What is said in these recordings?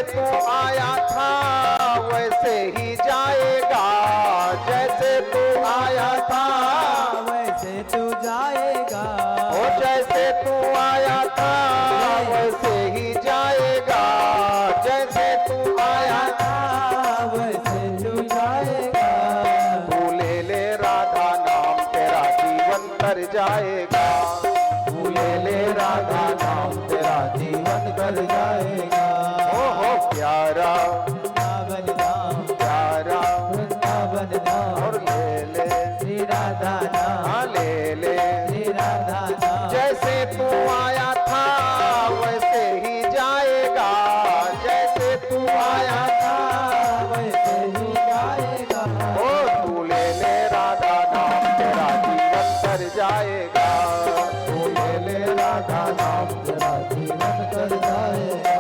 तू आया था वैसे ही जाएगा, जैसे तू आया था वैसे तू जाएगा, ओ जैसे तू आया था वैसे ही जाएगा, जैसे तू आया था वैसे तू जाएगा। तू ले राधा नाम तेरा जीवन तर जाएगा, तू ले राधा नाम तेरा जीवन कर जाएगा। हो प्यारा वृंदावन धाम, प्यारा वृंदावन धाम, और ले श्री राधा नाम, हाँ ले श्री राधा नाम। जैसे तू आया था वैसे ही जाएगा, जैसे तू आया था वैसे ही जाएगा। ओ तू ले राधा नाम तेरा जीवन तर जाएगा, तू ले राधा नाम तेरा जीवन कर जाएगा।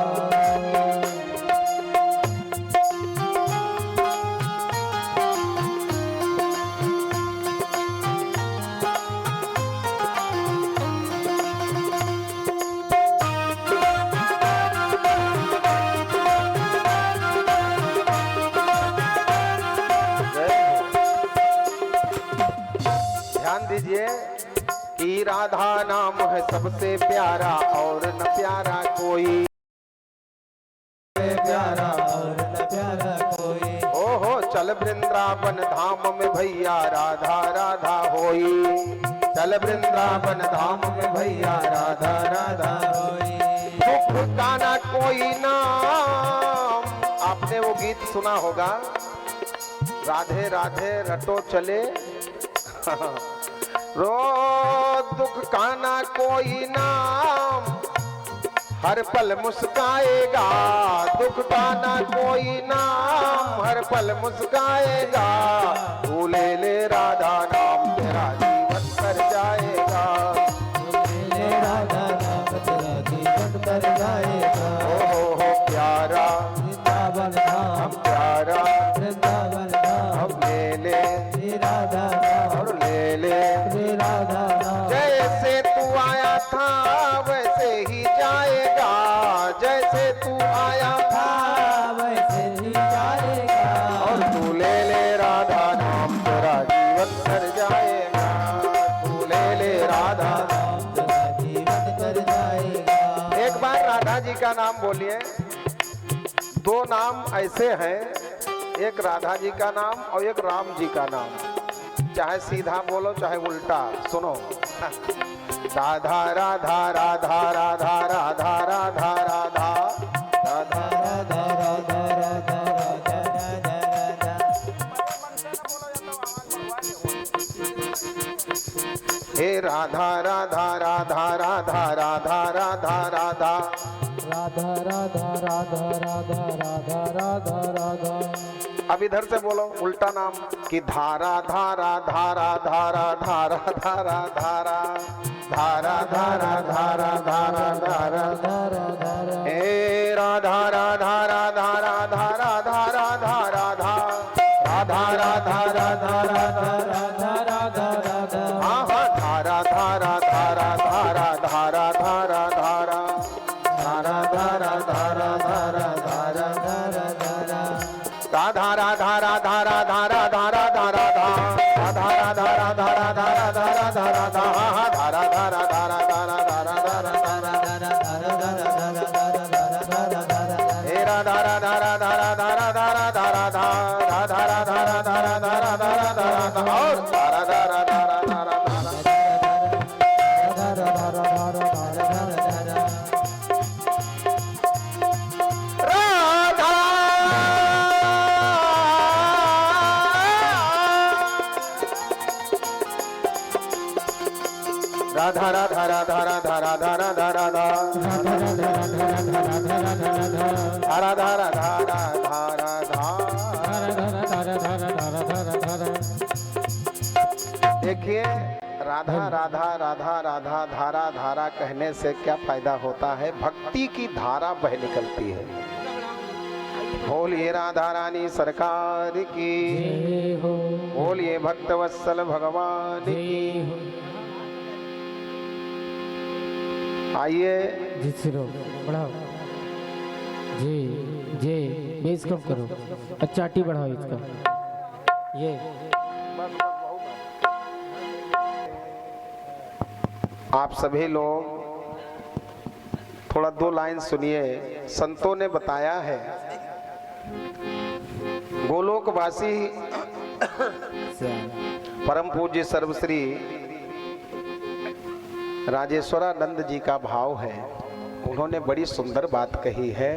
ध्यान दीजिए कि राधा नाम है सबसे प्यारा और न प्यारा कोई, प्यारा और न प्यारा कोई। ओहो चल वृंदावन धाम में भैया राधा राधा होई, चल वृंदावन धाम में भैया राधा राधा होई। दुख का ना कोई नाम। आपने वो गीत सुना होगा, राधे राधे रटो चले रो दुख का ना कोई नाम, हर पल मुस्काएगा, दुख का ना कोई नाम, हर पल मुस्काएगा, तू ले राधा नाम तेरा जीवन कर जाएगा, ले राधा नाम तेरा जीवन कर जाएगा। हो प्यारा वृंदावन धाम, प्यारा वृंदावन धाम, हम ले श्री राधा नाम, और ले श्री राधा नाम। जैसे तू आया था वैसे ही जाएगा, जैसे तू आया था वैसे ही जाएगा। और तू ले राधा नाम तेरा जीवन कर जाएगा, तू ले राधा नाम तेरा जीवन कर जाएगा। एक बार राधा जी का नाम बोलिए। दो नाम ऐसे हैं, एक राधा जी का नाम और एक राम जी का नाम, चाहे सीधा बोलो चाहे उल्टा सुनो। राधा राधा राधा राधा राधा राधा राधा राधा राधा राधा राधा राधा राधा। हे राधा राधा राधा राधा राधा राधा राधा राधा राधा राधा राधा राधा राधा राधा। अब इधर से बोलो उल्टा नाम कि धारा धारा धारा धारा धारा धारा धारा धारा धारा धारा धारा धारा धारा धारा। हे राधा राधा राधा राधा राधा राधा राधा राधा राधा राधा राधा राधा राधा राधा। हाँ हाँ धारा धारा धारा धारा धारा धारा धारा धारा धारा धारा धारा धारा धारा धारा राधा राधा राधा राधा राधा राधा राधा राधा राधा राधा राधा राधा राधा राधा हाँ धारा धारा धारा धारा धारा धारा धारा हे राधा राधा राधा राधा राधा राधा राधा राधा राधा राधा राधा राधा राधा राधा और धारा धारा धारा धारा राधा राधा राधा राधा राधा राधा राधा राधा राधा राधा। देखिए राधा राधा राधा राधा धारा धारा कहने से क्या फायदा होता है, भक्ति की धारा बह निकलती है। बोलिए राधा रानी सरकार की, बोलिए भक्तवत्सल भगवान की। आइए जी सिरो बढ़ाओ जी जी। बेस कम करो, अच्छा चाटी बढ़ाओ इसका। ये आप सभी लोग थोड़ा 2 लाइन सुनिए। संतों ने बताया है, गोलोकवासी परम पूज्य सर्वश्री राजेश्वरानंद जी का भाव है। उन्होंने बड़ी सुंदर बात कही है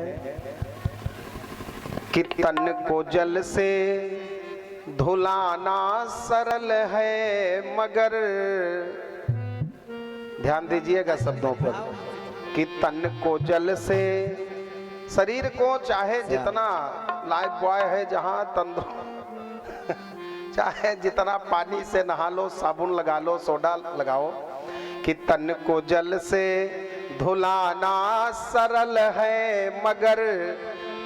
कि तन को जल से धुलाना सरल है, मगर ध्यान दीजिएगा शब्दों पर, कि तन को जल से, शरीर को चाहे जितना लाइफ बॉय है जहां चाहे जितना पानी से नहा लो, साबुन लगा लो, सोडा लगाओ, कि तन को जल से धुलाना सरल है, मगर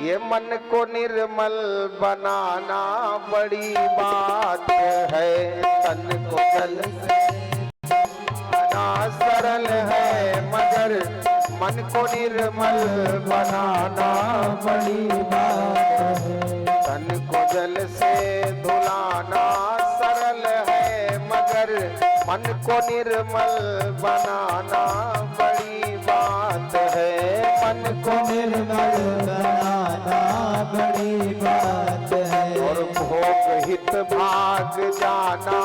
ये मन को निर्मल बनाना बड़ी बात है। तन को जल से धुलाना सरल है, मगर मन को निर्मल बनाना बड़ी बात है। तन को जल से धुलाना सरल है, मगर मन को निर्मल बनाना बड़ी बात है। मन को निर्मल बनाना बड़ी बात है। और भोग हित भाग जाना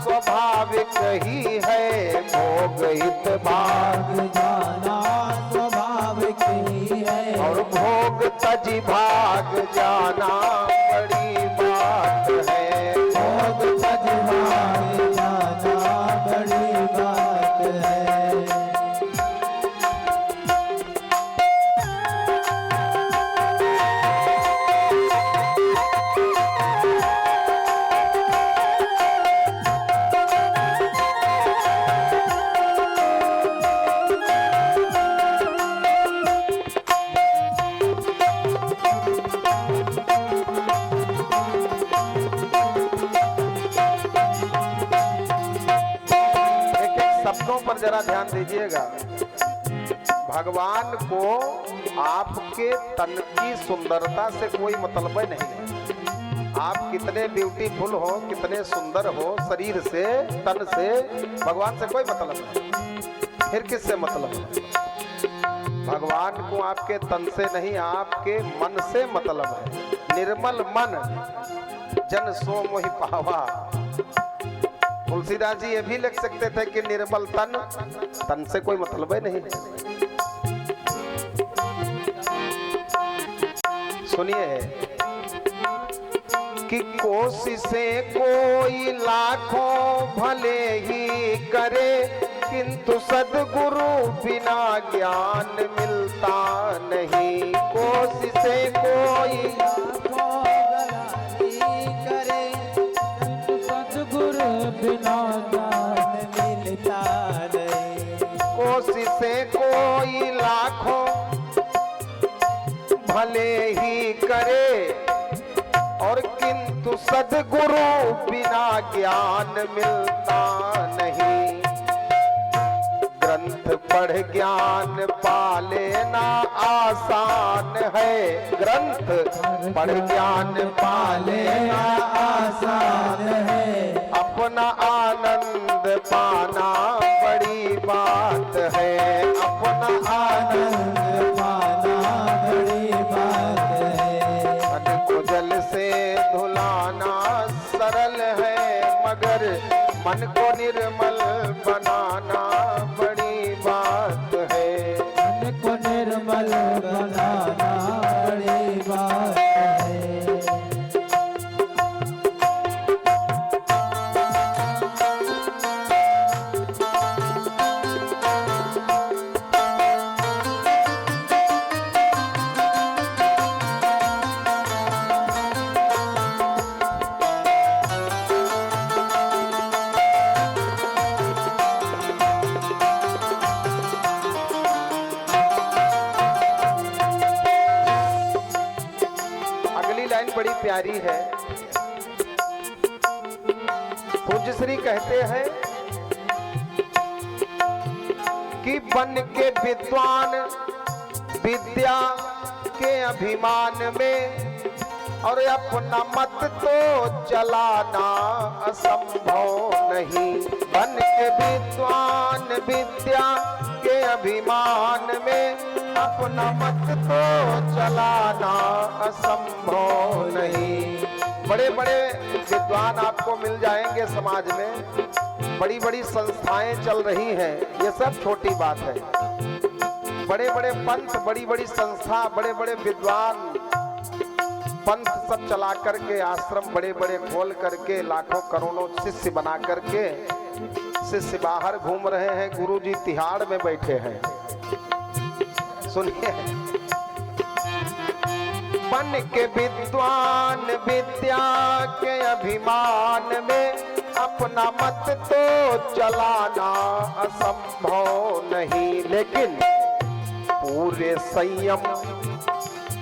स्वाभाविक ही है। भोग हित भाग जाना स्वाभाविक ही है। और भोग तज भाग जाना बड़ी बात है। भोग तज भाग जाना बड़ी बात है। शब्दों पर जरा ध्यान दीजिएगा। भगवान को आपके तन की सुंदरता से कोई मतलब नहीं है। आप कितने ब्यूटीफुल हो, कितने सुंदर हो, शरीर से, तन से भगवान से कोई मतलब नहीं। फिर किससे मतलब है? भगवान को आपके तन से नहीं, आपके मन से मतलब है। निर्मल मन जन सो मोहि पावा। तुलसीदास जी ये भी लिख सकते थे कि निर्मल तन, तन से कोई मतलब ही नहीं। सुनिए कि कोशिशें कोई लाखों भले ही करे, किंतु सद्गुरु बिना ज्ञान मिलता नहीं। कोशिशें कोई बिना ज्ञान मिलता नहीं। कोशिशें कोई लाखों भले ही करे, और किंतु सद्गुरु बिना ज्ञान मिलता नहीं। ग्रंथ पढ़ ज्ञान पा लेना आसान है। ग्रंथ पढ़ ज्ञान पा लेना आसान है। अपना आनंद पाना बड़ी बात है। अपना आनंद पाना बड़ी बात है। मन को जल से धुलाना सरल है, मगर मन को निर्मल बनाना बड़ी बात है। मन को निर्मल बनाना बड़ी बात है। बड़ी प्यारी है। पूज्य श्री कहते हैं कि बन के विद्वान विद्या के अभिमान में और अपना मत तो चलाना असंभव नहीं। बन के विद्वान विद्या के अभिमान में अपना मत तो चलाना असंभव नहीं। बड़े बड़े विद्वान आपको मिल जाएंगे समाज में, बड़ी बड़ी संस्थाएं चल रही हैं, ये सब छोटी बात है। बड़े बड़े पंथ, बड़ी बड़ी संस्था, बड़े बड़े विद्वान पंथ सब चला करके, आश्रम बड़े बड़े खोल करके, लाखों करोड़ों शिष्य बना करके शिष्य बाहर घूम रहे हैं, गुरुजी तिहाड़ में बैठे हैं। सुनिए, बन के विद्वान विद्या के अभिमान में अपना मत तो चलाना असंभव नहीं। लेकिन पूरे संयम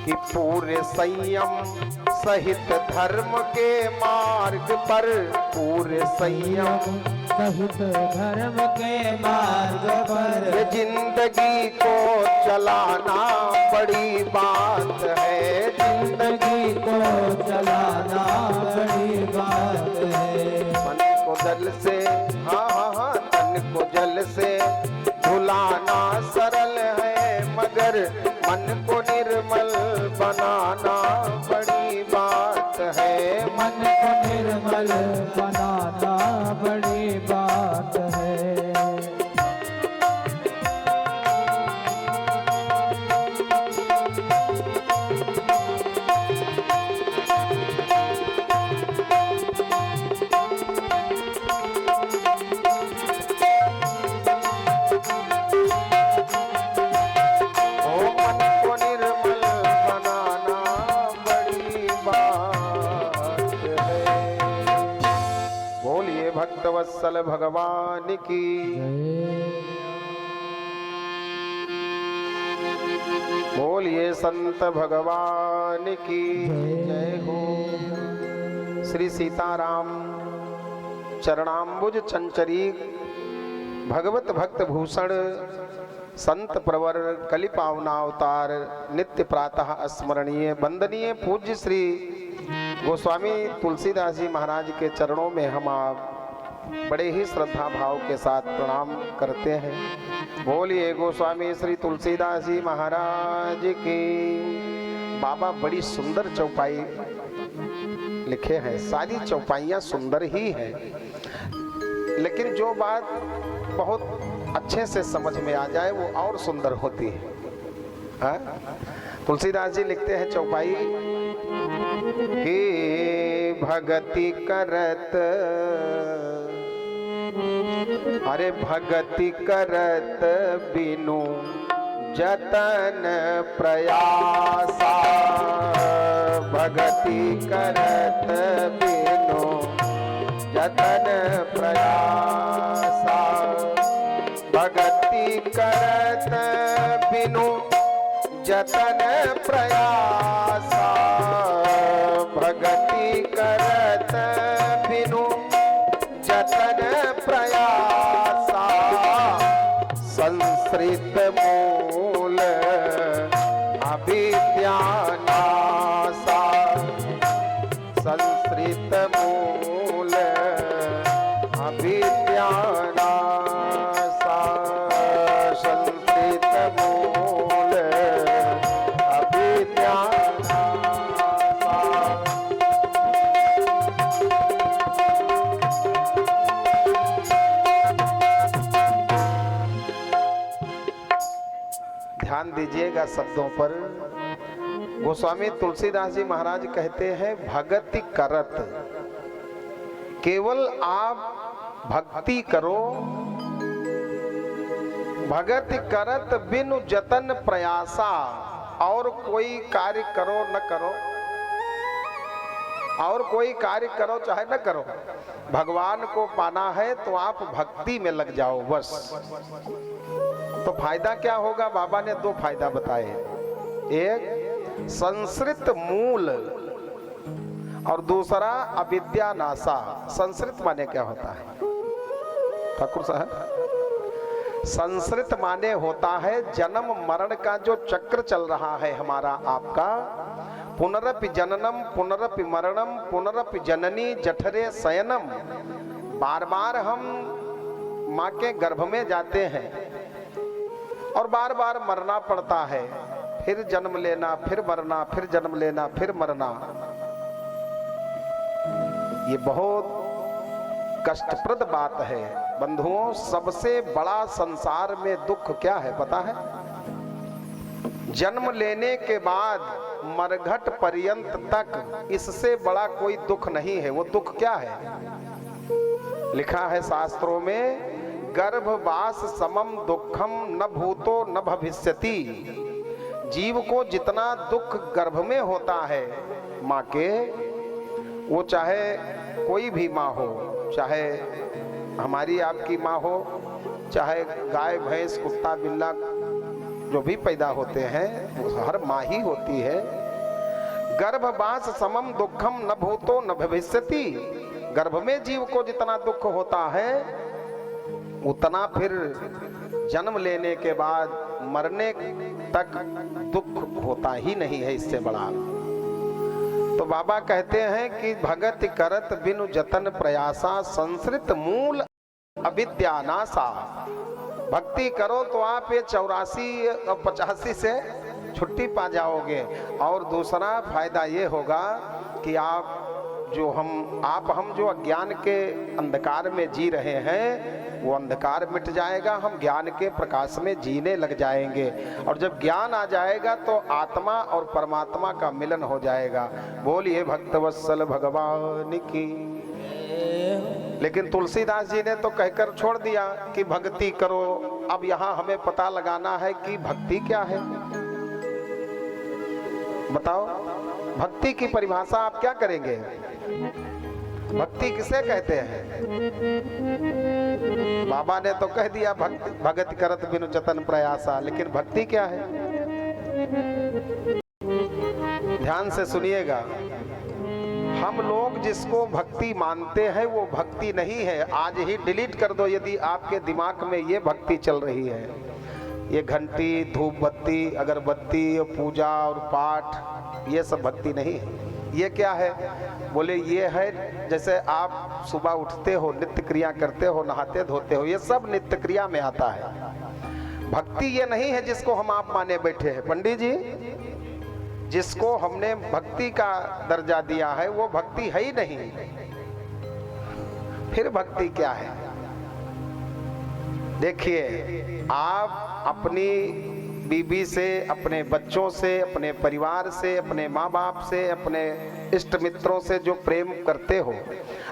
कि पूरे संयम सहित धर्म के मार्ग पर, पूरे संयम सहित धर्म के मार्ग पर ये जिंदगी को चलाना बड़ी बात है। जिंदगी को चलाना बड़ी बात है। मन को जल से, हाँ हाँ हाँ, तन को जल से धुलाना सरल है, मगर मन को निर्मल बनाना बड़ी बात है। मन को निर्मल बनाना बड़ी बात है। भक्तवत्सल भगवान की, बोलिए संत भगवान की जय हो। श्री सीताराम चरणाम्बुज चंचरी भगवत भक्त भूषण संत प्रवर कलि पावना अवतार नित्य प्रातः स्मरणीय वंदनीय पूज्य श्री गोस्वामी तुलसीदास जी महाराज के चरणों में हम आप बड़े ही श्रद्धा भाव के साथ प्रणाम करते हैं। बोलिए गोस्वामी श्री तुलसीदास जी महाराज की। बाबा बड़ी सुंदर चौपाई लिखे हैं, सारी चौपाइयाँ सुंदर ही हैं, लेकिन जो बात बहुत अच्छे से समझ में आ जाए वो और सुंदर होती है। हाँ? तुलसीदास जी लिखते हैं चौपाई कि भगति करत, अरे भगति करत बिनु जतन प्रयासा, भगति करत बिनु जतन प्रयासा, भगति करत बिनु जतन प्रयासा, भगति करत बिनु जतन प्रयासा, संस्कृत मूल अविद्या नासा, संस्कृत मूल अविद्या नासा, संस्कृत मूल अविद्या नासा। ध्यान दीजिएगा शब्दों पर। गोस्वामी तुलसीदास जी महाराज कहते हैं भगति करत, केवल आप भक्ति करो, भगति करत बिनु जतन प्रयासा, और कोई कार्य करो न करो, और कोई कार्य करो चाहे न करो, भगवान को पाना है तो आप भक्ति में लग जाओ बस। तो फायदा क्या होगा? बाबा ने दो फायदा बताए। एक संस्कृत मूल और दूसरा अविद्या नासा। संस्कृत माने क्या होता है ठाकुर साहब? संस्कृत माने होता है जन्म मरण का जो चक्र चल रहा है हमारा आपका, पुनरपि जननम पुनरपि मरणम पुनरपि जननी जठरे शयनम। बार बार हम माँ के गर्भ में जाते हैं और बार बार मरना पड़ता है, फिर जन्म लेना, फिर मरना, फिर जन्म लेना, फिर मरना। ये बहुत कष्टप्रद बात है बंधुओं। सबसे बड़ा संसार में दुख क्या है पता है? जन्म लेने के बाद मरघट पर्यंत तक इससे बड़ा कोई दुख नहीं है। वो दुख क्या है? लिखा है शास्त्रों में, गर्भवास समम दुखम न भूतो न भविष्यति। जीव को जितना दुख गर्भ में होता है माँ के, वो चाहे कोई भी माँ हो, चाहे हमारी आपकी माँ हो, चाहे गाय भैंस कुत्ता बिल्ला जो भी पैदा होते हैं, हर माँ ही होती है। गर्भवास समम दुखम न भूतो न भविष्यति। गर्भ में जीव को जितना दुख होता है उतना फिर जन्म लेने के बाद मरने तक दुख होता ही नहीं है इससे बड़ा। तो बाबा कहते हैं कि भगति करत बिनु जतन प्रयासा संस्कृत मूल अविद्या नासा। भक्ति करो तो आप ये 84 और 85 से छुट्टी पा जाओगे। और दूसरा फायदा ये होगा कि हम जो अज्ञान के अंधकार में जी रहे हैं वो अंधकार मिट जाएगा, हम ज्ञान के प्रकाश में जीने लग जाएंगे। और जब ज्ञान आ जाएगा तो आत्मा और परमात्मा का मिलन हो जाएगा। बोलिए भक्तवत्सल भगवान की। लेकिन तुलसीदास जी ने तो कहकर छोड़ दिया कि भक्ति करो। अब यहाँ हमें पता लगाना है कि भक्ति क्या है। बताओ, भक्ति की परिभाषा आप क्या करेंगे? भक्ति किसे कहते हैं? बाबा ने तो कह दिया भगति करत बिनु जतन प्रयासा, लेकिन भक्ति क्या है? ध्यान से सुनिएगा। हम लोग जिसको भक्ति मानते हैं वो भक्ति नहीं है। आज ही डिलीट कर दो यदि आपके दिमाग में ये भक्ति चल रही है। ये घंटी, धूप बत्ती, अगरबत्ती, पूजा और पाठ, ये सब भक्ति नहीं है। ये क्या है? बोले ये है जैसे आप सुबह उठते हो, नित्य क्रिया करते हो, नहाते धोते हो, ये सब नित्य क्रिया में आता है। भक्ति ये नहीं है जिसको हम आप माने बैठे हैं। पंडित जी, जिसको हमने भक्ति का दर्जा दिया है वो भक्ति है ही नहीं। फिर भक्ति क्या है? देखिए, आप अपनी बीबी से, अपने बच्चों से, अपने परिवार से, अपने माँ बाप से, अपने इष्ट मित्रों से जो प्रेम करते हो,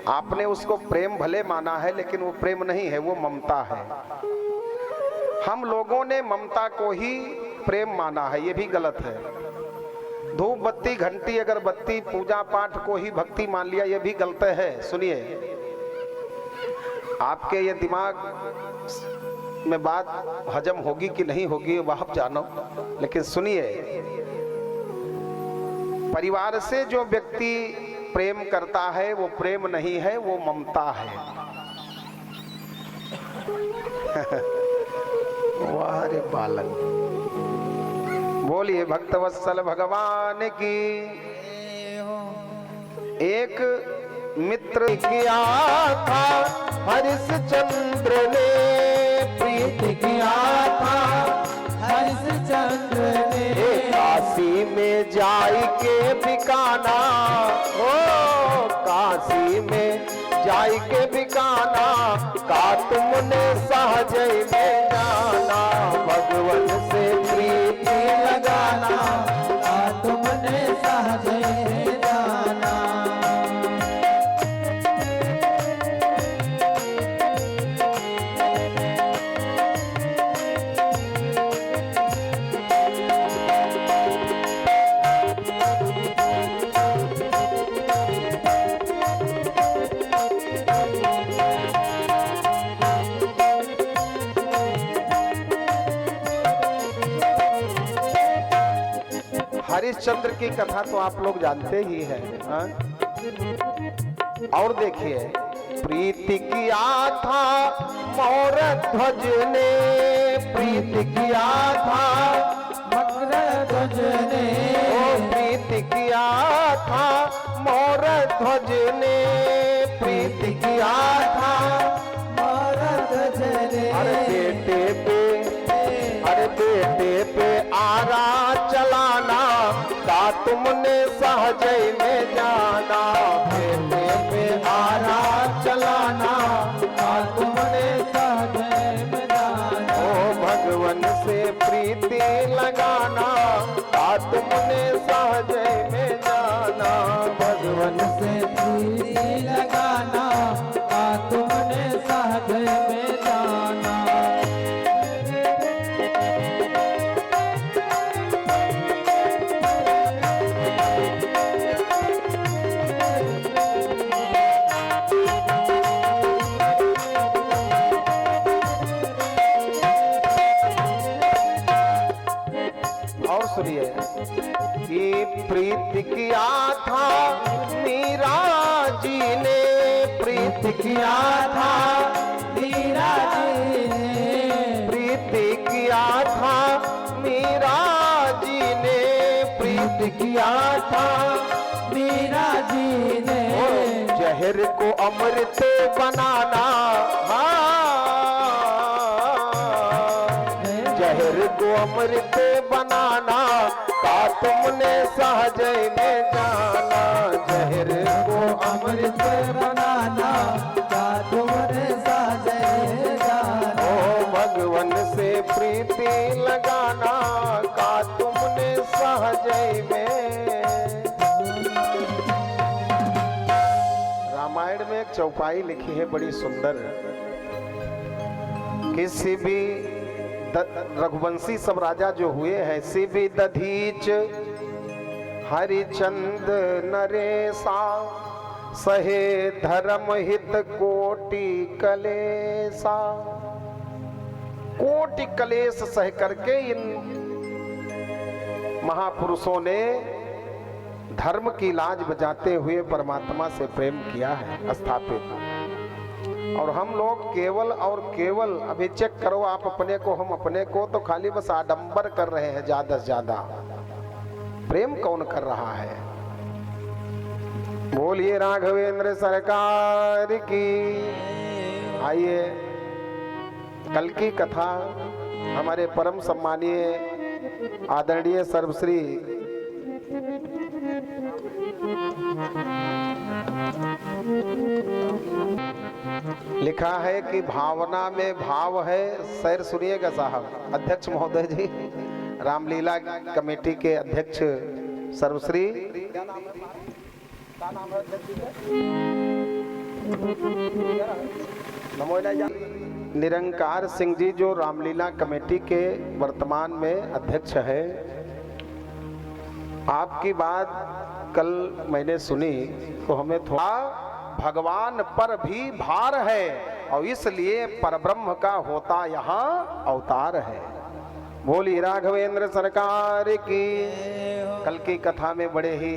आपने उसको प्रेम भले माना है लेकिन वो प्रेम नहीं है, वो ममता है। हम लोगों ने ममता को ही प्रेम माना है, ये भी गलत है। धूप बत्ती, घंटी, अगरबत्ती, पूजा पाठ को ही भक्ति मान लिया, ये भी गलत है। सुनिए, आपके ये दिमाग में बात हजम होगी कि नहीं होगी वह आप जानो, लेकिन सुनिए, परिवार से जो व्यक्ति प्रेम करता है वो प्रेम नहीं है, वो ममता है। वाह रे बालक। बोलिए भक्तवत्सल भगवान की। एक मित्र किया था हरिश्चंद्र ने, प्रीत किया था हरिश्चंद्र ने, काशी में जाई के बिकाना, ओ काशी में जाई के बिकाना, का तुमने सहज में जाना, भगवान से प्रीति लगाना, का तुमने सहज में जाना। हरिश्चंद्र की कथा तो आप लोग जानते ही हैं। और देखिए, प्रीति किया था मोर ध्वज ने, प्रीति किया था मकर ध्वज ने, ओ प्रीति किया था मोर ध्वज ने प्रीत किया था मोर ध्वज ने अरे बेटे पे आरा चलाना का तुमने सहजय में जाना बेटे पे आरा चलाना का तुमने सहजय में जाना ओ भगवन से प्रीति लगाना का तुमने सहजय में जाना भगवन से प्रीति लगाना का तुमने सहजय में जाना और सुनिए कि प्रीत किया था मीरा जी ने प्रीत किया था मीरा जी ने प्रीत किया था मीरा जी ने प्रीत किया था मीरा जी ने जहर को अमृत बनाना जहर को अमृत बनाना का तुमने सहजय में जाना जहर को अमृत बनाना का तुमने सहजय में जाना ओ भगवन से प्रीति लगाना का तुमने सहजय में। रामायण में एक चौपाई लिखी है बड़ी सुंदर किसी भी रघुवंशी सब राजा जो हुए हैं शिवी दधीच हरिचंद नरेशा सहे धर्म हित कोटि कलेसा कोटि कलेश सह करके इन महापुरुषों ने धर्म की लाज बजाते हुए परमात्मा से प्रेम किया है स्थापित और हम लोग केवल और केवल अभी चेक करो आप अपने को हम अपने को तो खाली बस आडंबर कर रहे हैं ज्यादा से ज्यादा प्रेम कौन कर रहा है बोलिए राघवेंद्र सरकार की। आइए कल की कथा हमारे परम सम्मानीय आदरणीय सर्वश्री लिखा है कि भावना में भाव है सैर सुनिएगा साहब अध्यक्ष महोदय जी रामलीला कमेटी के अध्यक्ष सर्वश्री निरंकार सिंह जी जो रामलीला कमेटी के वर्तमान में अध्यक्ष है आपकी बात कल मैंने सुनी तो हमें थोड़ा भगवान पर भी भार है और इसलिए परब्रह्म का होता यहाँ अवतार है। बोली राघवेंद्र सरकार की। कल की कथा में बड़े ही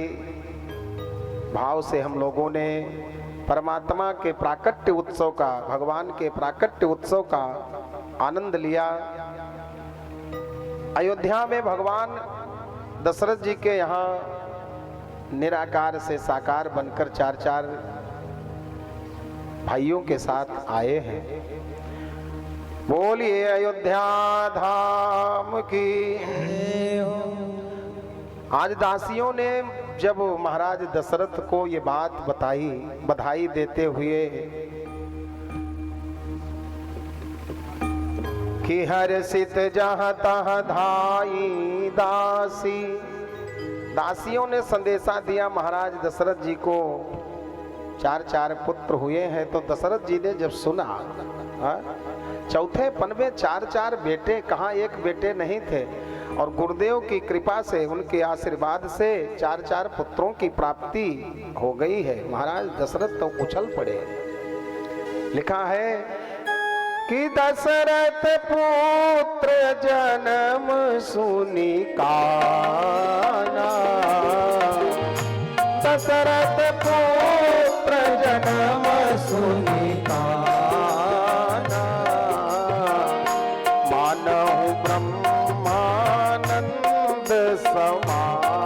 भाव से हम लोगों ने परमात्मा के प्राकट्य उत्सव का भगवान के प्राकट्य उत्सव का आनंद लिया। अयोध्या में भगवान दशरथ जी के यहाँ निराकार से साकार बनकर चार चार भाइयों के साथ आए हैं। बोलिए अयोध्या धाम की। आज दासियों ने जब महाराज दशरथ को ये बात बताई बधाई देते हुए कि हर्षित जहाँ तहाँ धाई दासी, दासियों ने संदेशा दिया महाराज दशरथ जी को चार चार पुत्र हुए हैं। तो दशरथ जी ने जब सुना चौथे पन में चार चार बेटे, कहाँ एक बेटे नहीं थे और गुरुदेव की कृपा से उनके आशीर्वाद से चार चार पुत्रों की प्राप्ति हो गई है। महाराज दशरथ तो उछल पड़े। लिखा है कि दशरथ पुत्र जन्म सुनी काना, दशरथ पुत्र जन्म सुनी काना, मानहु ब्रह्मानंद समाना,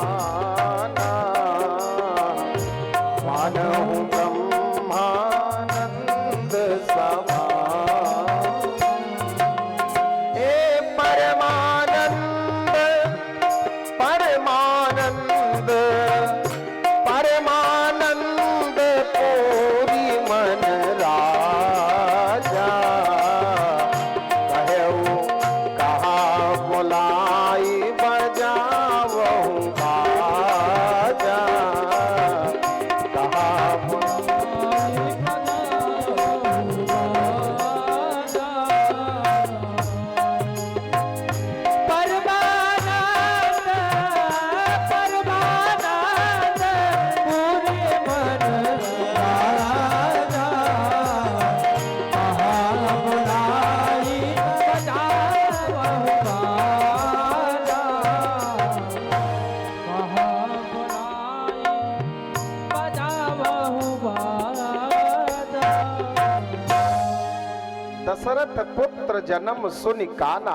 दशरथ पुत्र जन्म सुनि काना।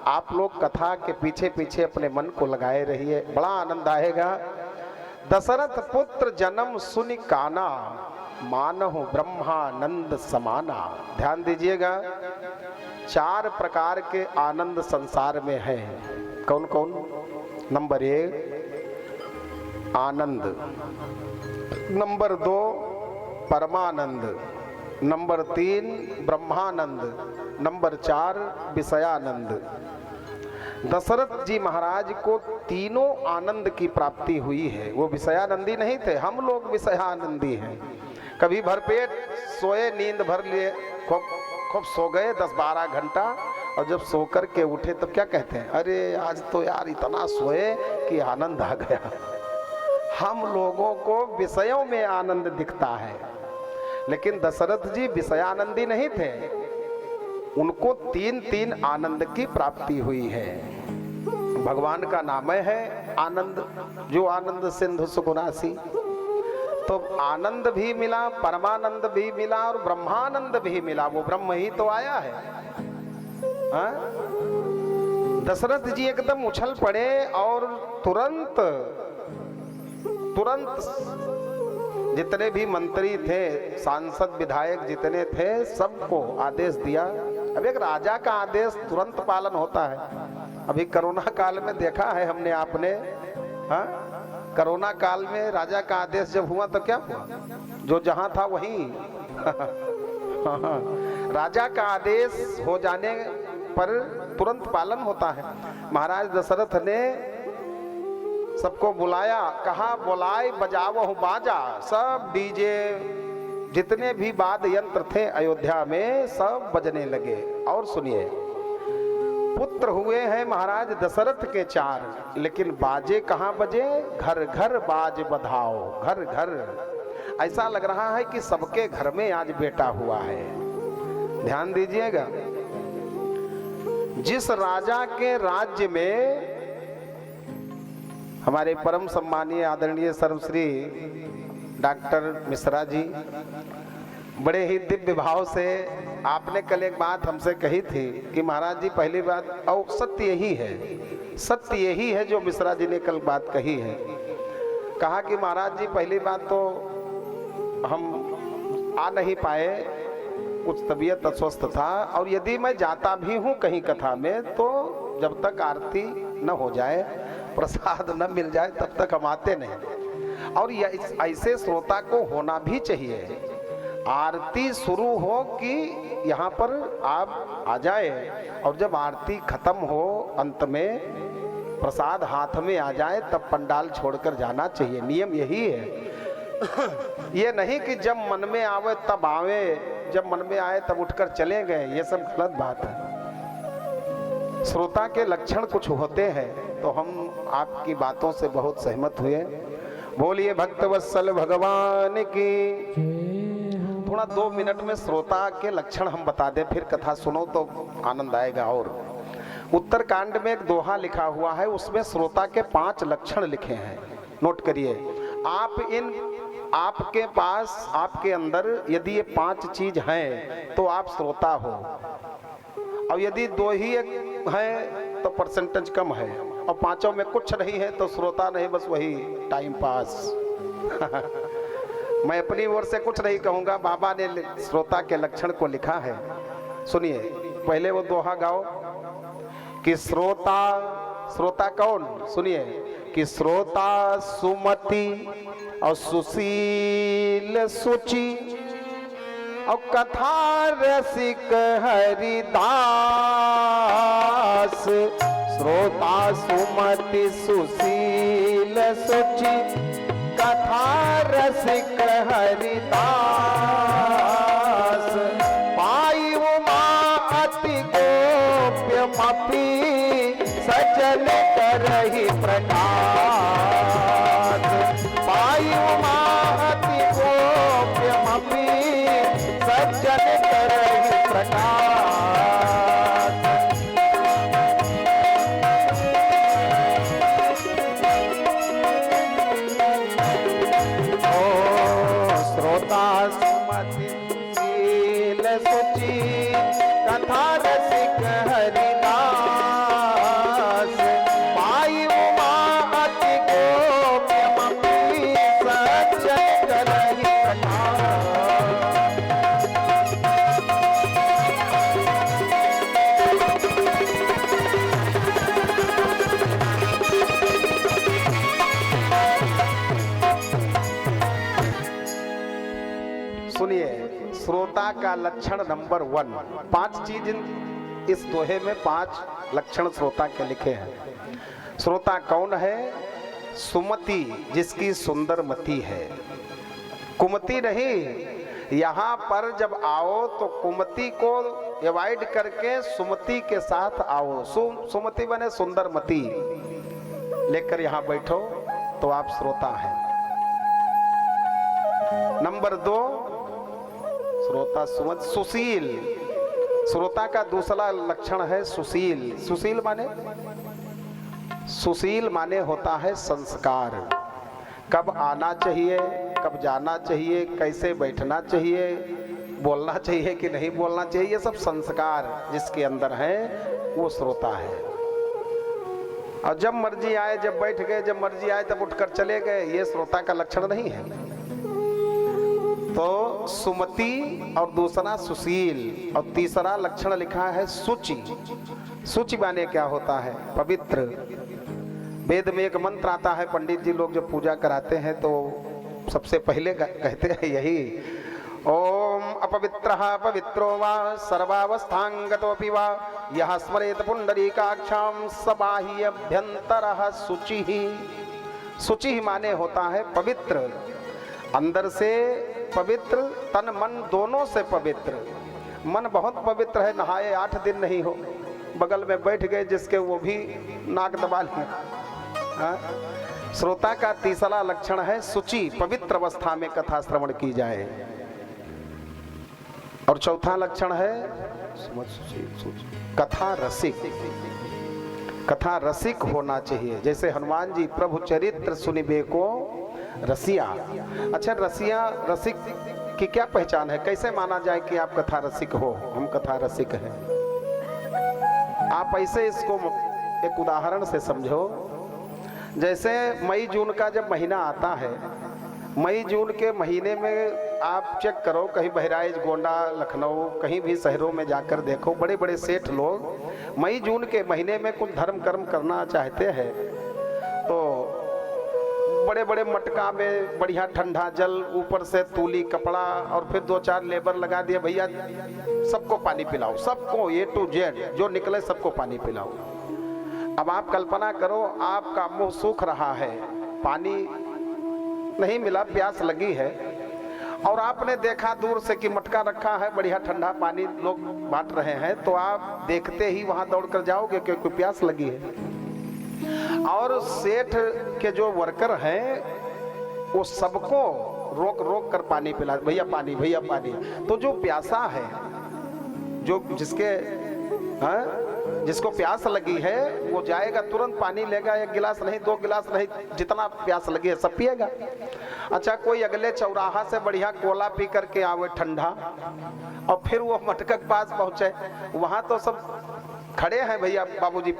आप लोग कथा के पीछे पीछे अपने मन को लगाए रहिए, बड़ा आनंद आएगा। दशरथ पुत्र जन्म सुनि काना, मानहु ब्रह्मानंद समाना। ध्यान दीजिएगा, 4 प्रकार के आनंद संसार में हैं। कौन कौन? नंबर 1 आनंद, नंबर 2 परमानंद, नंबर 3 ब्रह्मानंद, नंबर 4 विषयानंद। दशरथ जी महाराज को तीनों आनंद की प्राप्ति हुई है। वो विषयानंदी नहीं थे, हम लोग विषयानंदी हैं। कभी भरपेट सोए, नींद भर लिए, खूब सो गए 10-12 घंटा, और जब सो कर के उठे तो क्या कहते हैं, अरे आज तो यार इतना सोए कि आनंद आ गया। हम लोगों को विषयों में आनंद दिखता है, लेकिन दशरथ जी विषयानंदी नहीं थे, उनको 3 आनंद की प्राप्ति हुई है। भगवान का नाम है आनंद, जो आनंद सिंधु सुखनासी। तो आनंद भी मिला, परमानंद भी मिला और ब्रह्मानंद भी मिला। वो ब्रह्म ही तो आया है। दशरथ जी एकदम उछल पड़े और तुरंत जितने भी मंत्री थे, सांसद, विधायक जितने थे, सबको आदेश दिया। अब एक राजा का आदेश तुरंत पालन होता है। अभी कोरोना काल में देखा है हमने, आपने, कोरोना काल में राजा का आदेश जब हुआ तो क्या हुआ, जो जहां था वहीं राजा का आदेश हो जाने पर तुरंत पालन होता है। महाराज दशरथ ने सबको बुलाया, कहा बुलाए बजावो बाजा। सब डीजे जितने भी वाद यंत्र थे अयोध्या में सब बजने लगे। और सुनिए, पुत्र हुए हैं महाराज दशरथ के 4, लेकिन बाजे कहाँ बजे? घर घर बाज बधाओ, घर घर। ऐसा लग रहा है कि सबके घर में आज बेटा हुआ है। ध्यान दीजिएगा, जिस राजा के राज्य में हमारे परम सम्मानीय आदरणीय सर्वश्री डॉक्टर मिश्रा जी बड़े ही दिव्य भाव से, आपने कल एक बात हमसे कही थी कि महाराज जी पहली बात, और सत्य यही है, सत्य यही है जो मिश्रा जी ने कल बात कही है। कहा कि महाराज जी पहली बात तो हम आ नहीं पाए, कुछ तबीयत अस्वस्थ था, और यदि मैं जाता भी हूँ कहीं कथा में तो जब तक आरती न हो जाए, प्रसाद न मिल जाए, तब तक हम आते नहीं। और ऐसे श्रोता को होना भी चाहिए। आरती शुरू हो कि यहाँ पर आप आ जाए, और जब आरती खत्म हो अंत में प्रसाद हाथ में आ जाए तब पंडाल छोड़कर जाना चाहिए। नियम यही है। ये नहीं कि जब मन में आवे तब आवे, जब मन में आए तब उठकर चले गए, ये सब गलत बात है। श्रोता के लक्षण कुछ होते हैं, तो हम आपकी बातों से बहुत सहमत हुए। बोलिए भक्तवत्सल भगवान की। थोड़ा 2 मिनट में श्रोता के लक्षण हम बता दें, फिर कथा सुनो तो आनंद आएगा। और उत्तरकांड में एक दोहा लिखा हुआ है, उसमें श्रोता के 5 लक्षण लिखे हैं, नोट करिए। आपके पास, आपके अंदर यदि ये 5 चीज हैं तो आप श्रोता हो, और यदि 2 ही है तो परसेंटेज कम है, और 5 में कुछ नहीं है तो श्रोता नहीं, बस वही टाइम पास। मैं अपनी ओर से कुछ नहीं कहूंगा, बाबा ने श्रोता के लक्षण को लिखा है। सुनिए, पहले वो दोहा गाओ कि श्रोता, श्रोता कौन? सुनिए कि श्रोता सुमति और सुशील सुचि और कथा रसिक हरिदास। श्रोता सुमति सुशील सुचि कथा रसिक हरिदास। पाई उमा अति गोप्यमपि सजल करहि प्रकाश। पाई उमा अति गोप्यमपि सजल करहि प्रकाश। श्रोता सुमति सुनिए, श्रोता का लक्षण नंबर 1, 5 चीज इस दोहे में 5 लक्षण श्रोता के लिखे हैं। श्रोता कौन है? सुमति, जिसकी सुंदर मति है। कुमति नहीं। यहां पर जब आओ तो कुमति को अवॉइड करके सुमति के साथ आओ। सुमति बने सुंदर मति लेकर यहां बैठो तो आप श्रोता हैं। नंबर 2, श्रोता सुशील। श्रोता का दूसरा लक्षण है सुशील। सुशील माने? सुशील माने होता है संस्कार। कब आना चाहिए, कब जाना चाहिए, कैसे बैठना चाहिए, बोलना चाहिए कि नहीं बोलना चाहिए, ये सब संस्कार जिसके अंदर है वो श्रोता है। और जब मर्जी आए जब बैठ गए, जब मर्जी आए तब उठकर चले गए, ये श्रोता का लक्षण नहीं है। तो सुमति और दूसरा सुशील और तीसरा लक्षण लिखा है सुचि। सुचि माने क्या होता है? पवित्र। वेद में एक मंत्र आता है, पंडित जी लोग जब पूजा कराते हैं तो सबसे पहले कहते हैं यही, ओम अपवित्रः पवित्रो वा सर्वावस्थांगतोऽपि वा यः स्मरेत पुंडरीकाक्षां स बाह्यभ्यन्तरः शुचिः। शुचिः माने होता है पवित्र, अंदर से पवित्र, तन मन दोनों से पवित्र। मन बहुत पवित्र है, नहाए 8 दिन नहीं हो, बगल में बैठ गए जिसके वो भी नाक दबा लिया। श्रोता का तीसरा लक्षण है शुचि, पवित्र अवस्था में कथा श्रवण की जाए। और चौथा लक्षण है कथा रसिक। कथा रसिक होना चाहिए। जैसे हनुमान जी प्रभु चरित्र सुनिबे को रसिया। अच्छा, रसिक की क्या पहचान है? कैसे माना जाए कि आप कथा रसिक हो? हम कथा रसिक हैं। आप ऐसे इसको एक उदाहरण से समझो। जैसे मई जून का जब महीना आता है, मई जून के महीने में आप चेक करो, कहीं बहराइच, गोंडा, लखनऊ, कहीं भी शहरों में जाकर देखो, बड़े बड़े सेठ लोग मई जून के महीने में कुछ धर्म कर्म करना चाहते हैं तो बड़े बड़े मटका में बढ़िया ठंडा जल, ऊपर से तूली कपड़ा और फिर 2-4 लेबर लगा दिए, भैया सबको पानी पिलाओ, सबको A to Z जो निकले सबको पानी पिलाओ। अब आप कल्पना करो, आपका मुंह सूख रहा है, पानी नहीं मिला, प्यास लगी है, और आपने देखा दूर से कि मटका रखा है, बढ़िया ठंडा पानी लोग बांट रहे हैं, तो आप देखते ही वहां दौड़कर जाओगे क्योंकि प्यास लगी है। और सेठ के जो वर्कर हैं वो सबको रोक रोक कर पानी पिला, भैया पानी, भैया पानी। तो जो प्यासा है, जो जिसको प्यास लगी है वो जाएगा तुरंत पानी लेगा, 1 गिलास नहीं, 2 गिलास नहीं, जितना प्यास लगी है सब पिएगा। अच्छा, कोई अगले चौराहा से बढ़िया कोला पी करके आवे ठंडा, और फिर वो मटका के पास पहुंचे, वहां तो सब खड़े हैं, भैया बाबूजी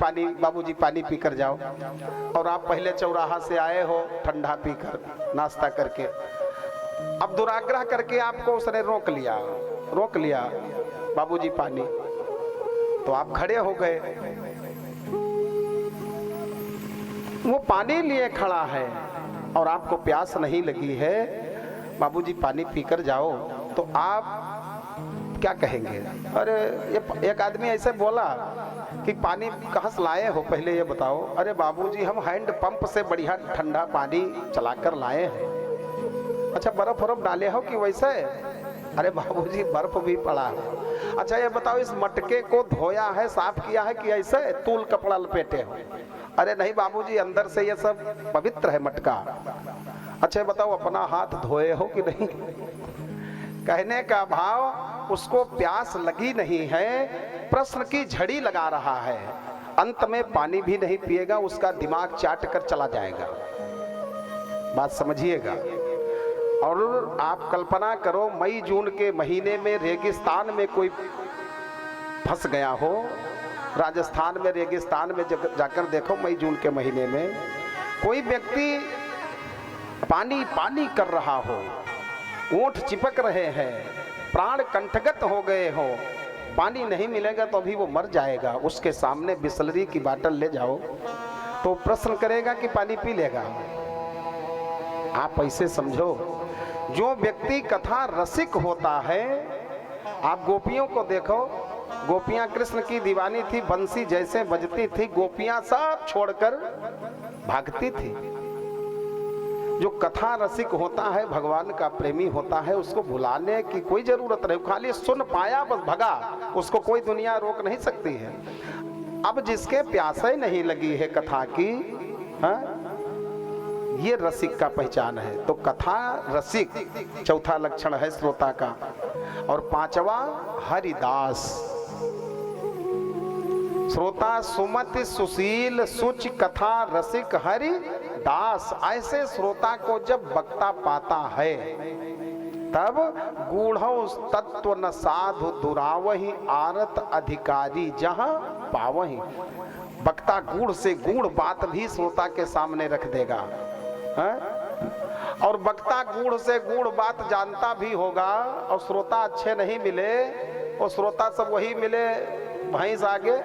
पानी पी कर जाओ, और आप पहले चौराहा से आए हो ठंडा पीकर, नाश्ता करके। अब दुराग्रह करके आपको उसने रोक लिया, बाबूजी पानी, तो आप खड़े हो गए। वो पानी लिए खड़ा है और आपको प्यास नहीं लगी है, बाबूजी पानी पीकर जाओ, तो आप क्या कहेंगे? अरे ये एक आदमी ऐसे बोला कि पानी कहाँ से लाए हो, पहले ये बताओ। अरे बाबूजी हम हैंड पंप से बढ़िया ठंडा पानी चलाकर लाए हैं। अच्छा, बर्फ वरफ डाले हो कि वैसे? अरे बाबूजी बर्फ भी पड़ा है। अच्छा ये बताओ, इस मटके को धोया है, साफ किया है कि ऐसे तूल कपड़ा लपेटे हो? अरे नहीं बाबूजी, अंदर से ये सब पवित्र है मटका। अच्छा बताओ, अपना हाथ धोए हो कि नहीं? कहने का भाव, उसको प्यास लगी नहीं है, प्रश्न की झड़ी लगा रहा है, अंत में पानी भी नहीं पिएगा, उसका दिमाग चाट कर चला जाएगा। बात समझिएगा। और आप कल्पना करो, मई जून के महीने में रेगिस्तान में कोई फंस गया हो, राजस्थान में रेगिस्तान में जाकर देखो, मई जून के महीने में कोई व्यक्ति पानी पानी कर रहा हो, ओंठ चिपक रहे हैं, प्राण कंठगत हो गए हो, पानी नहीं मिलेगा तो अभी वो मर जाएगा, उसके सामने बिसलरी की बाटल ले जाओ तो प्रश्न करेगा कि पानी पी लेगा? आप ऐसे समझो, जो व्यक्ति कथा रसिक होता है, आप गोपियों को देखो, गोपियां कृष्ण की दीवानी थी, बंसी जैसे बजती थी, गोपियां सब छोड़कर भागती थी। जो कथा रसिक होता है, भगवान का प्रेमी होता है, उसको भुलाने की कोई जरूरत नहीं, खाली सुन पाया बस भगा, उसको कोई दुनिया रोक नहीं सकती है। अब जिसके प्यासे नहीं लगी है कथा की, हाँ, ये रसिक का पहचान है। तो कथा रसिक चौथा लक्षण है श्रोता का। और पांचवा हरिदास। श्रोता सुमति सुशील सुच कथा रसिक हरि दास। ऐसे श्रोता को जब वक्ता पाता है तब गूढ़ तत्व न साधु दुरावही आरत अधिकारी जहां पावही। वक्ता गूढ़ से गूढ़ बात भी श्रोता के सामने रख देगा, है? और वक्ता गूढ़ से गूढ़ बात जानता भी होगा, और श्रोता अच्छे नहीं मिले, और श्रोता सब वही मिले भैंस आगे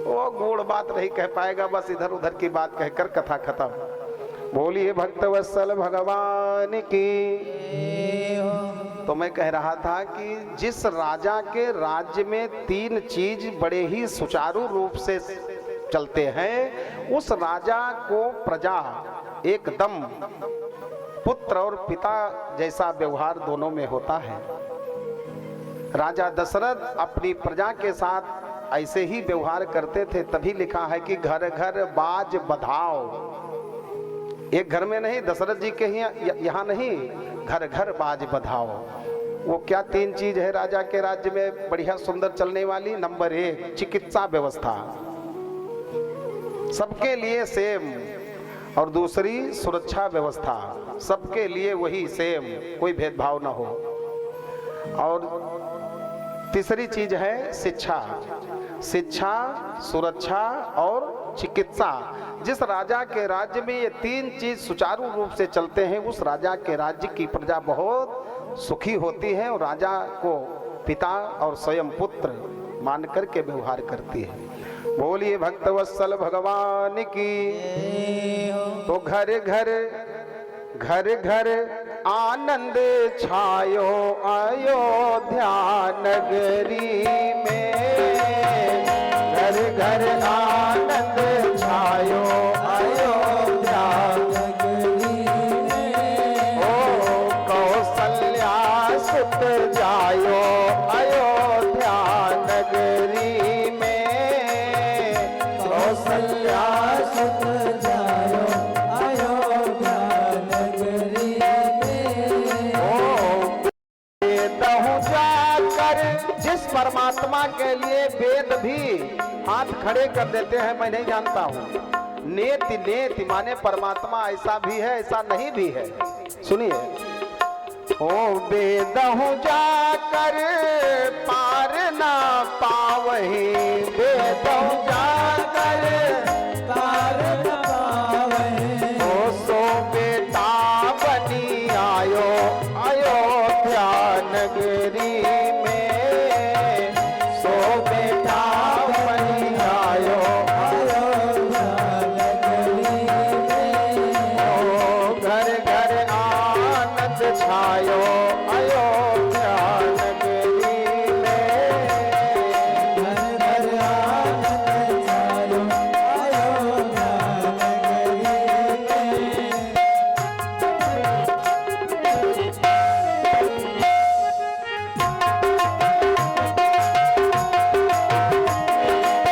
वो गूढ़ बात नहीं कह पाएगा, बस इधर उधर की बात कहकर कथा खत्म। बोलिए भक्तवत्सल भगवान की। तो मैं कह रहा था कि जिस राजा के राज्य में तीन चीज बड़े ही सुचारू रूप से चलते हैं, उस राजा को प्रजा एकदम पुत्र और पिता जैसा व्यवहार दोनों में होता है। राजा दशरथ अपनी प्रजा के साथ ऐसे ही व्यवहार करते थे, तभी लिखा है कि घर घर बाज बधाओ। एक घर में नहीं, दशरथ जी के ही यहाँ नहीं, घर घर बाज बधाओ। वो क्या तीन चीज है राजा के राज्य में बढ़िया सुंदर चलने वाली? नंबर 1 चिकित्सा व्यवस्था, सबके लिए सेम। और दूसरी सुरक्षा व्यवस्था, सबके लिए वही सेम, कोई भेदभाव ना हो। और तीसरी चीज है शिक्षा। शिक्षा, सुरक्षा और चिकित्सा। जिस राजा के राज्य में ये तीन चीज सुचारू रूप से चलते हैं, उस राजा के राज्य की प्रजा बहुत सुखी होती है और राजा को पिता और स्वयं पुत्र मान करके व्यवहार करती है। बोलिए भक्तवत्सल भगवान की। तो घर घर घर घर आनंद छायो अयोध्या नगरी में। घर घर आनंद छायो अयोध्या नगरी में। ओ कौशल्या सुत जायो अयोध्या नगरी में। कौशल्या सुत जायो अयोध्या नगरी में। ओ वेदहु जाकर, जिस परमात्मा के लिए वेद भी हाथ खड़े कर देते हैं, मैं नहीं जानता हूँ। नेति नेति माने परमात्मा ऐसा भी है, ऐसा नहीं भी है। सुनिए, ओ वेदहु जाकर पार ना पावही। वेदहु जाकर पार ना पावही। ओ सो बेटा बनी आयो अयोध्या नगरी में। सो बेटा बनी आयो अयोध्या नगरी में। ओ घर घर आनंद छायो अयोध्या नगरी में। घर घर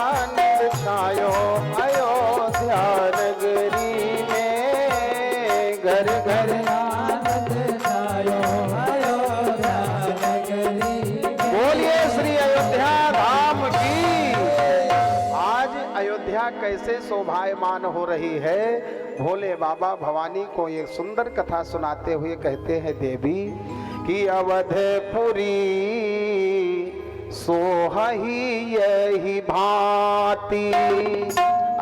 आनंद छायो अयोध्या नगरी में। घर घर आनंद छायो अयोध्या नगरी। बोलिए श्री अयोध्या धाम की। आज अयोध्या कैसे शोभायमान हो रही है। भोले बाबा भवानी को एक सुंदर कथा सुनाते हुए कहते हैं, देवी कि अवधपुरी सोहही यही भांति।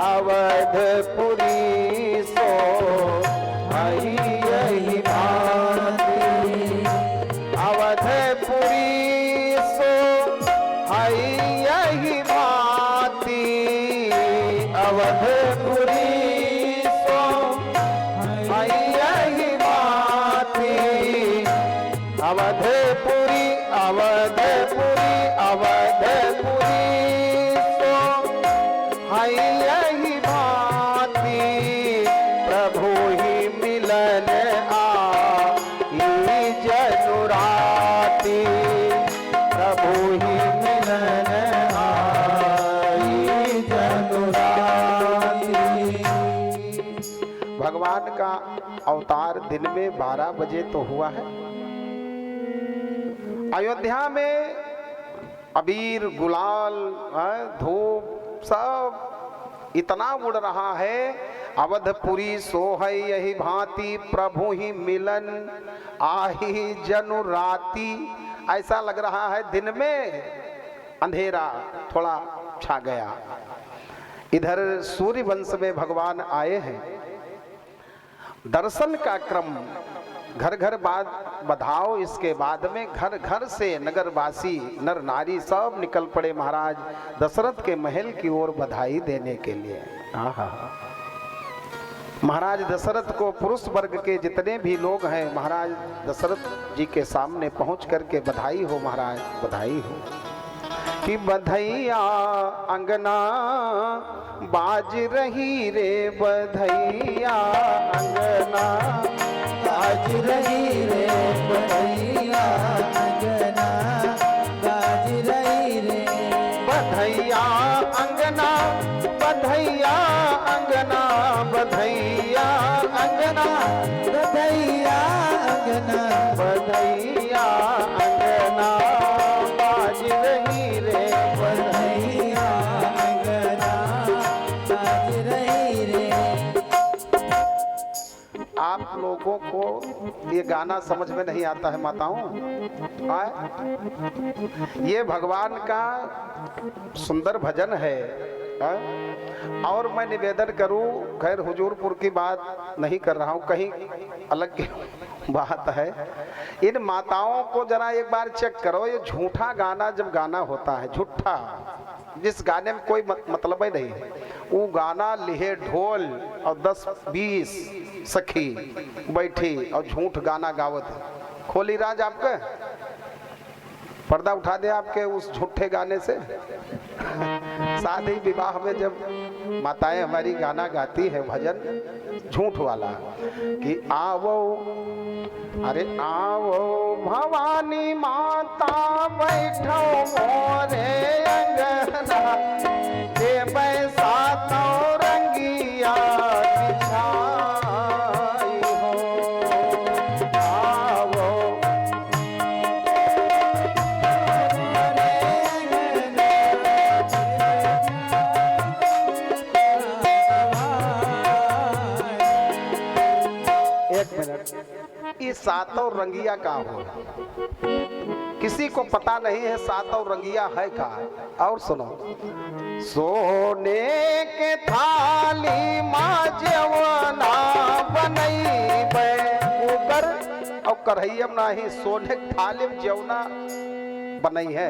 अवधपुरी सोहही यही अवधपुरी अवधपुरी अवधपुरी सो हाय यही भांति प्रभु ही मिलन आई जनुराती प्रभु ही मिलन आई जनुराती। भगवान का अवतार दिन में 12 बजे तो हुआ है। अयोध्या में अबीर गुलाल धूप सब इतना उड़ रहा है। अवधपुरी सोहै यही भांति प्रभु ही मिलन आही जनु राती। ऐसा लग रहा है दिन में अंधेरा थोड़ा छा गया। इधर सूर्य वंश में भगवान आए हैं। दर्शन का क्रम घर घर बाद बधाओ। इसके बाद में घर घर से नगरवासी नर नारी सब निकल पड़े महाराज दशरथ के महल की ओर बधाई देने के लिए। महाराज दशरथ को पुरुष वर्ग के जितने भी लोग हैं महाराज दशरथ जी के सामने पहुंच करके बधाई हो महाराज बधाई हो कि बधैया अंगना बाज रही रे बधैया अंगना बाज रही रे बधैया अंगना बाज रही रे बधैया अंगना बधैया अंगना बधैया अंगना बधैया अंगना बधैया अंगना बाज रही रे बधैया अंगना बाज रही रे। आप लोगों को ये गाना समझ में नहीं आता है माताओं? ये भगवान का सुंदर भजन है। और मैं निवेदन करूं, खैर हुजूरपुर की बात नहीं कर रहा हूं, कहीं अलग की बात है। इन माताओं को जरा एक बार चेक करो। ये झूठा गाना जब गाना होता है, झूठा जिस गाने में कोई मतलब ही नहीं है, वो गाना लिहे ढोल और 10-20 सखी बैठी और झूठ गाना गावत है। खोली राज आपका पर्दा उठा दे आपके उस झूठे गाने से। शादी विवाह में जब माताएं हमारी गाना गाती है भजन झूठ वाला कि आवो अरे आवो भवानी माता बैठो मोरे अंगना के बैसा तो रंगिया बिछाई हो आवो ये सातों रंगिया का हो, किसी को पता नहीं है सातों रंगिया है का। और सुनो, सोने के थाली माजवना बनैबे ऊपर और कढ़ैयम नाही सोने के थाली में जवना बनई है।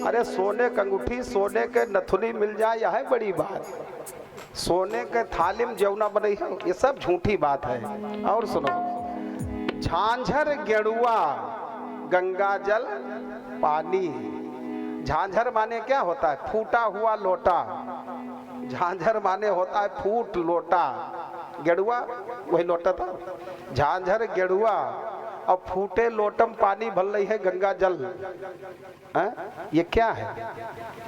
अरे सोने के अंगूठी सोने के नथुनी मिल जाए यह है बड़ी बात। सोने के थाली में जवना बनई है ये सब झूठी बात है। और सुनो, झांझर गेड़ुआ गंगा जल पानी। झांझर माने क्या होता है? फूटा हुआ लोटा। झांझर माने होता है फूट लोटा, गेड़ुआ वही लोटा था। झांझर गेड़ुआ और फूटे लोटम पानी भर रही है गंगा जल। ये क्या है?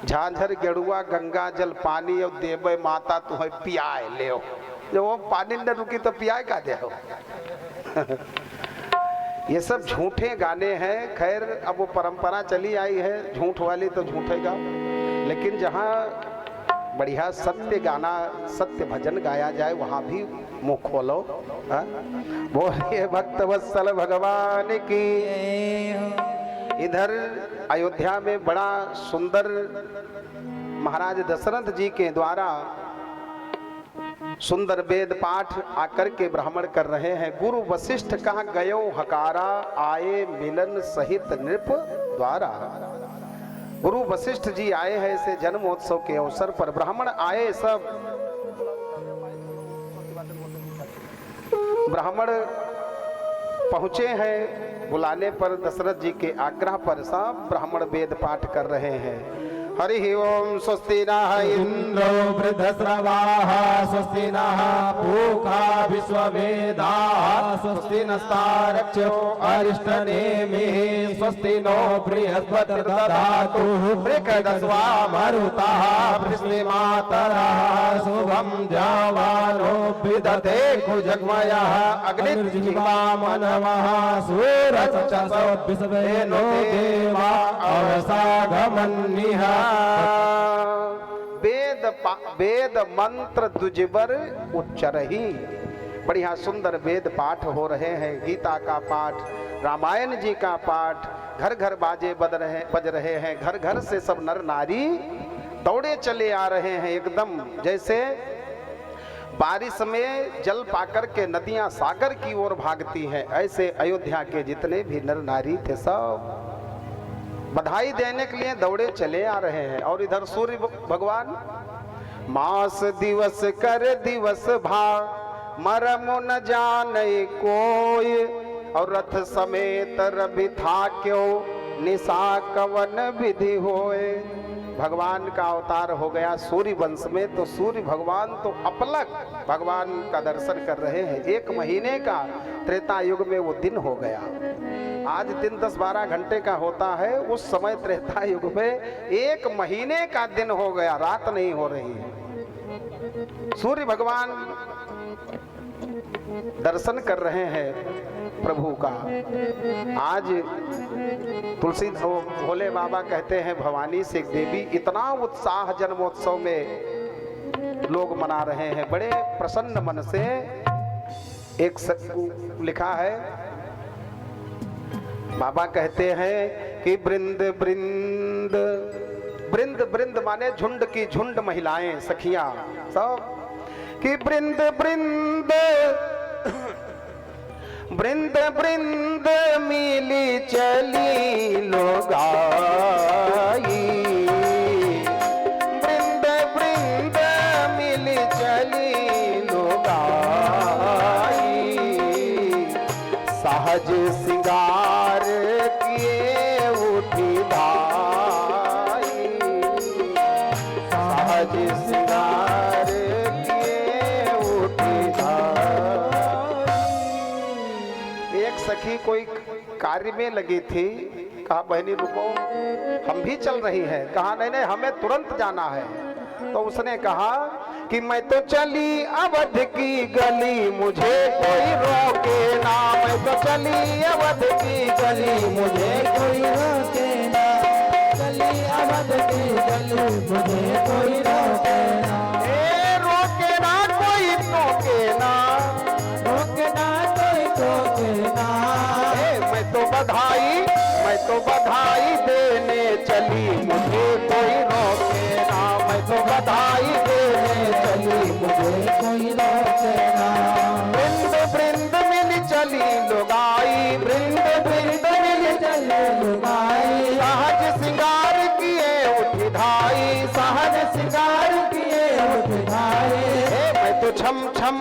झांझर गेड़ुआ गंगा जल पानी और देवे माता तुम्हें पियाए ले। जब वो पानी न रुकी तो पियाए का दे हो। ये सब झूठे गाने हैं। खैर अब वो परंपरा चली आई है झूठ वाली तो झूठेगा, लेकिन जहाँ बढ़िया सत्य गाना सत्य भजन गाया जाए वहाँ भी मुंह खोलो। बोलिए भक्त वत्सल भगवान की। इधर अयोध्या में बड़ा सुंदर महाराज दशरथ जी के द्वारा सुंदर वेद पाठ आकर के ब्राह्मण कर रहे हैं। गुरु वशिष्ठ कहा गयो हकारा आए मिलन सहित नृप द्वारा। गुरु वशिष्ठ जी आए हैं इसे जन्मोत्सव के अवसर पर। ब्राह्मण आए सब, ब्राह्मण पहुंचे हैं बुलाने पर, दशरथ जी के आग्रह पर सब ब्राह्मण वेद पाठ कर रहे हैं। हरि ओम स्वस्ति नः इंद्रो वृद्धस्रवाः स्वस्ति नः पूषा विश्ववेदाः स्वस्ति नस्तारक्षो अरिष्टनेमिः स्वस्ति नो बृहस्पतिर्दधातु बृहदस्वा मरुतः वृष्णिमातरः शुभं जावानो विदधे कुजग्मयः अग्निर्जिह्वा मनवः सूरश्चसोद्भिषवेनो देवा अवसागमन्निः। वेद मंत्र दुजबर उच्चरही। बढ़िया सुंदर वेद पाठ हो रहे हैं, गीता का पाठ, रामायण जी का पाठ, घर घर बाजे बज रहे हैं, घर घर से सब नर नारी दौड़े चले आ रहे हैं, एकदम जैसे बारिश में जल पाकर के नदियां सागर की ओर भागती हैं, ऐसे अयोध्या के जितने भी नर नारी थे सब बधाई देने के लिए दौड़े चले आ रहे हैं। और इधर सूर्य भगवान मास दिवस कर दिवस भा मरम न जाने कोई, और रथ समेत रवि था क्यों निशा कवन विधि होए। भगवान का अवतार हो गया सूर्य वंश में, तो सूर्य भगवान तो अपलक भगवान का दर्शन कर रहे हैं। 1 महीने का त्रेता युग में वो दिन हो गया। आज दिन 10-12 घंटे का होता है, उस समय त्रेता युग में 1 महीने का दिन हो गया, रात नहीं हो रही है। सूर्य भगवान दर्शन कर रहे हैं प्रभु का। आज तुलसी भोले बाबा कहते हैं भवानी से देवी इतना उत्साह जन्मोत्सव में लोग मना रहे हैं, बड़े प्रसन्न मन से। एक लिखा है, बाबा कहते हैं कि बृंद बृंद बृंद बृंद माने झुंड की झुंड महिलाएं सखियां सब, कि बृंद बृंद बृंद बृंद मिली चली लोगाई, बृंद बृंद मिली चली लोगाई, सहज सिंगार किए उठी धाई, सहज सिंगार किए उठी धाई। एक सखी कोई कार्य में लगी थी, कहा बहनी रुको हम भी चल रही हैं। कहा नहीं नहीं हमें तुरंत जाना है। तो उसने कहा कि मैं तो चली अवध की गली मुझे कोई रोके ना, मैं तो चली अवध की गली मुझे कोई रोके ना, चली अवध की गली मुझे कोई रोके ना, रोके ना कोई टोके ना, रोके ना कोई टोके ना, मैं तो बधाई देने चली मुझे कोई रोके ना, मैं तो बधाई देने चली मुझे कोई रोके ना। बृंद बृंद मिल चली लुगाई, बृंद बृंद मिल चली लुगाई, सहज सिंगार किए उठी धाई, सहज सिंगार किए उठी धाई। मैं तो छम छम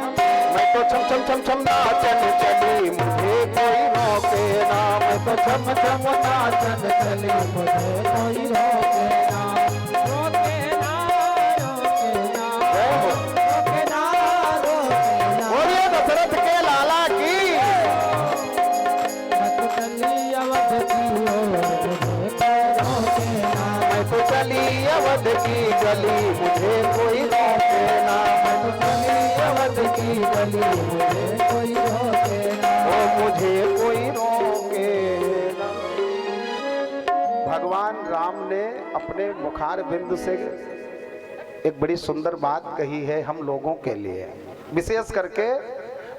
छम नाचन चली मुझे कोई रोके ना, मैं तो छम छम नाचन चली मुझे कोई रोके ना, रोके ना रोके ना रोके ना रोके ना। बोलिए दशरथ के लाला की। मैं तो चली अवध की ओर मुझे कोई रोके ना, मैं तो चली अवध की गली मुझे कोई रोके ना, मैं तो चली अवध की गली मुझे कोई रोके ना, ओ मुझे कोई रोके ना। भगवान राम ने अपने मुखार बिंदु से एक बड़ी सुंदर बात कही है हम लोगों के लिए, विशेष करके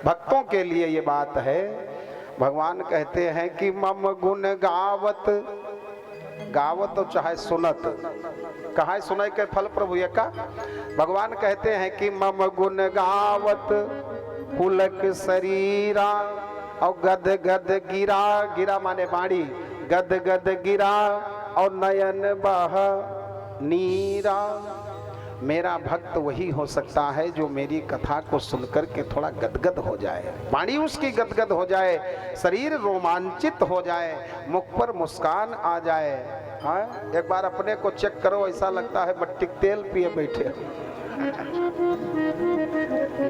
भक्तों के लिए ये बात है। भगवान कहते हैं कि मम गुण गावत, गावत तो चाहे सुनत, कहा सुनाई के फल प्रभु ये का। भगवान कहते हैं कि मम गुण गावत पुलक शरीरा, और गद गद गिरा, गिरा माने बाणी, गद गद गिरा और नयन बह नीरा। मेरा भक्त वही हो सकता है जो मेरी कथा को सुनकर के थोड़ा गदगद हो जाए, वाणी उसकी गदगद हो जाए, शरीर रोमांचित हो जाए, मुख पर मुस्कान आ जाए। हाँ, एक बार अपने को चेक करो, ऐसा लगता है मट्टी तेल पिए बैठे हो।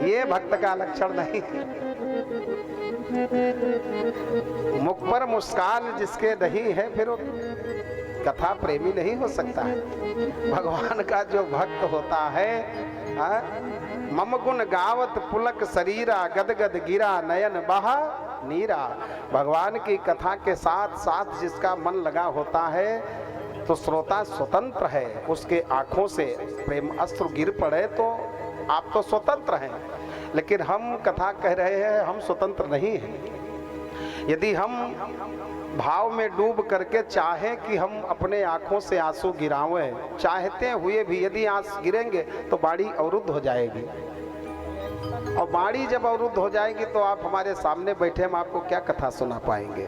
ये भक्त का लक्षण नहीं। मुख पर मुस्कान जिसके नहीं है फिर वो कथा प्रेमी नहीं हो सकता है। भगवान का जो भक्त होता है, मम गुण गावत पुलक शरीरा, गदगद गिरा नयन बहा नीरा। भगवान की कथा के साथ साथ जिसका मन लगा होता है तो श्रोता स्वतंत्र है, उसके आंखों से प्रेम अस्त्र गिर पड़े तो आप तो स्वतंत्र हैं, लेकिन हम कथा कह रहे हैं, हम स्वतंत्र नहीं हैं। यदि हम भाव में डूब करके चाहें कि हम अपने आंखों से आंसू गिरावें, चाहते हुए भी यदि आंसू गिरेंगे तो बाड़ी अवरुद्ध हो जाएगी, और बाड़ी जब अवरुद्ध हो जाएगी तो आप हमारे सामने बैठे, हम आपको क्या कथा सुना पाएंगे।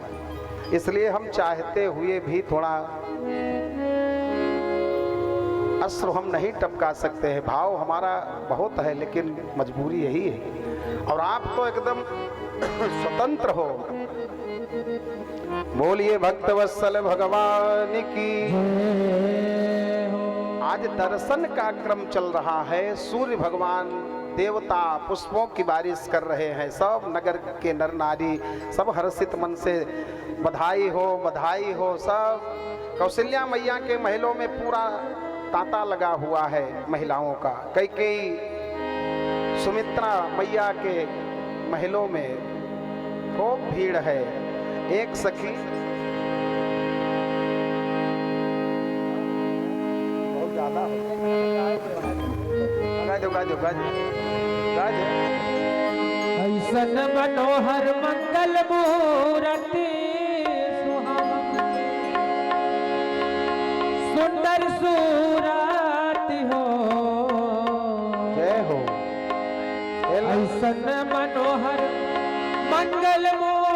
इसलिए हम चाहते हुए भी थोड़ा अश्रु हम नहीं टपका सकते हैं। भाव हमारा बहुत है लेकिन मजबूरी यही है, और आप तो एकदम स्वतंत्र हो। बोलिए भक्त वत्सल भगवान की। आज दर्शन का क्रम चल रहा है। सूर्य भगवान देवता पुष्पों की बारिश कर रहे हैं। सब नगर के नर नारी सब हर्षित मन से बधाई हो बधाई हो। सब कौशल्या मैया के महलों में पूरा तांता लगा हुआ है महिलाओं का। कई सुमित्रा मैया के महलों में खूब भीड़ है। एक सखी बहुत ज्यादा ऐसन मनोहर मंगल मूर्ति सुंदर सूरत हो। जय हो। ऐसन मनोहर मंगल मूर्ति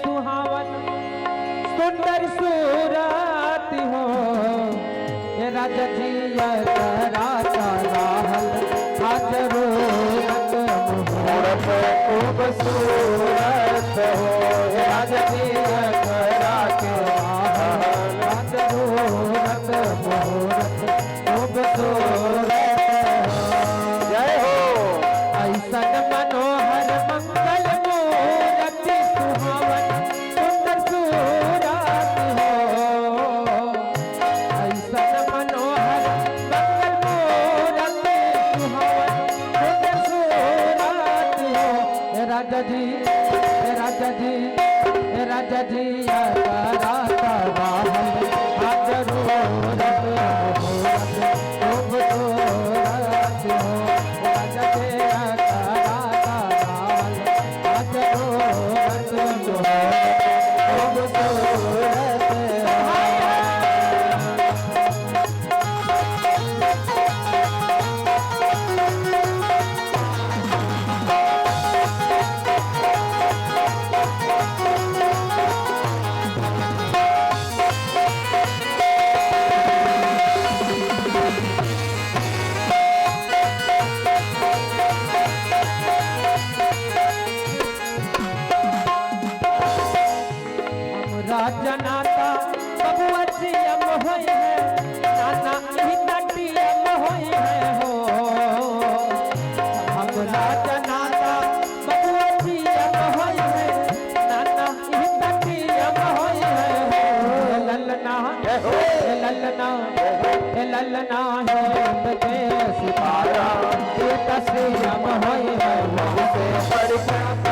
सुहावन सुंदर सूरत हो। ये राजा जी राजा राहल हाजरो मूरत खूबसूरत हो। ये राजा जी जय हो। ऐसन मनोहर मंगल मूर्ति सुहावन सुंदर सूरत हो। ऐसन मनोहर मंगल मूर्ति सुहावन सुंदर सूरत हो। राजा जी राजा जी राजा जी जनाता बबुआ जी अब होई है नाना ही नटी अब होई है हो। हमरा जनाता बबुआ जी अब होई है नाना ही नटी अब होई है हो। ललना ललना ललना है के सितारा ये तस्वीर अब होई है से बड़ अब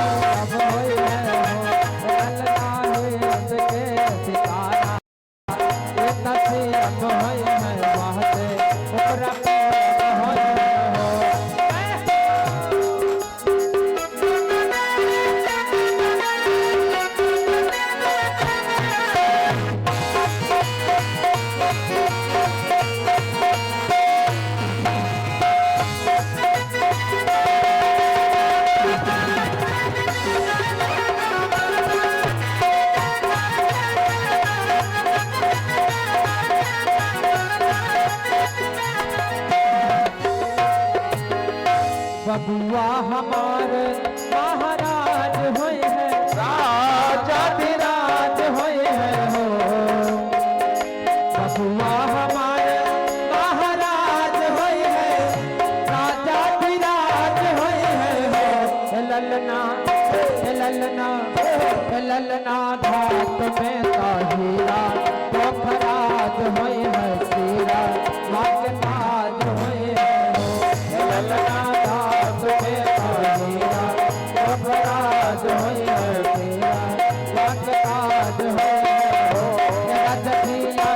होई है ललना ललना धात में हीरा पोखराज होय है सीरा मांग ताज होय है ललना धात में हीरा पोखराज होय है सीरा मांग ताज होय है राजधिया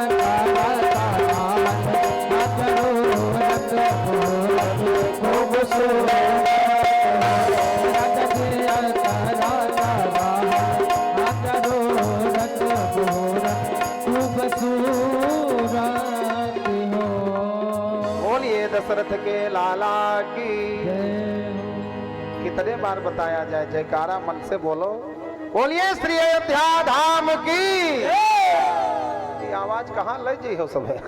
बोलिए दशरथ के लाला की। कितने बार बताया जाए, जयकारा मन से बोलो। बोलिए श्री अयोध्या धाम की। ये आवाज कहाँ ले जी हो सब है।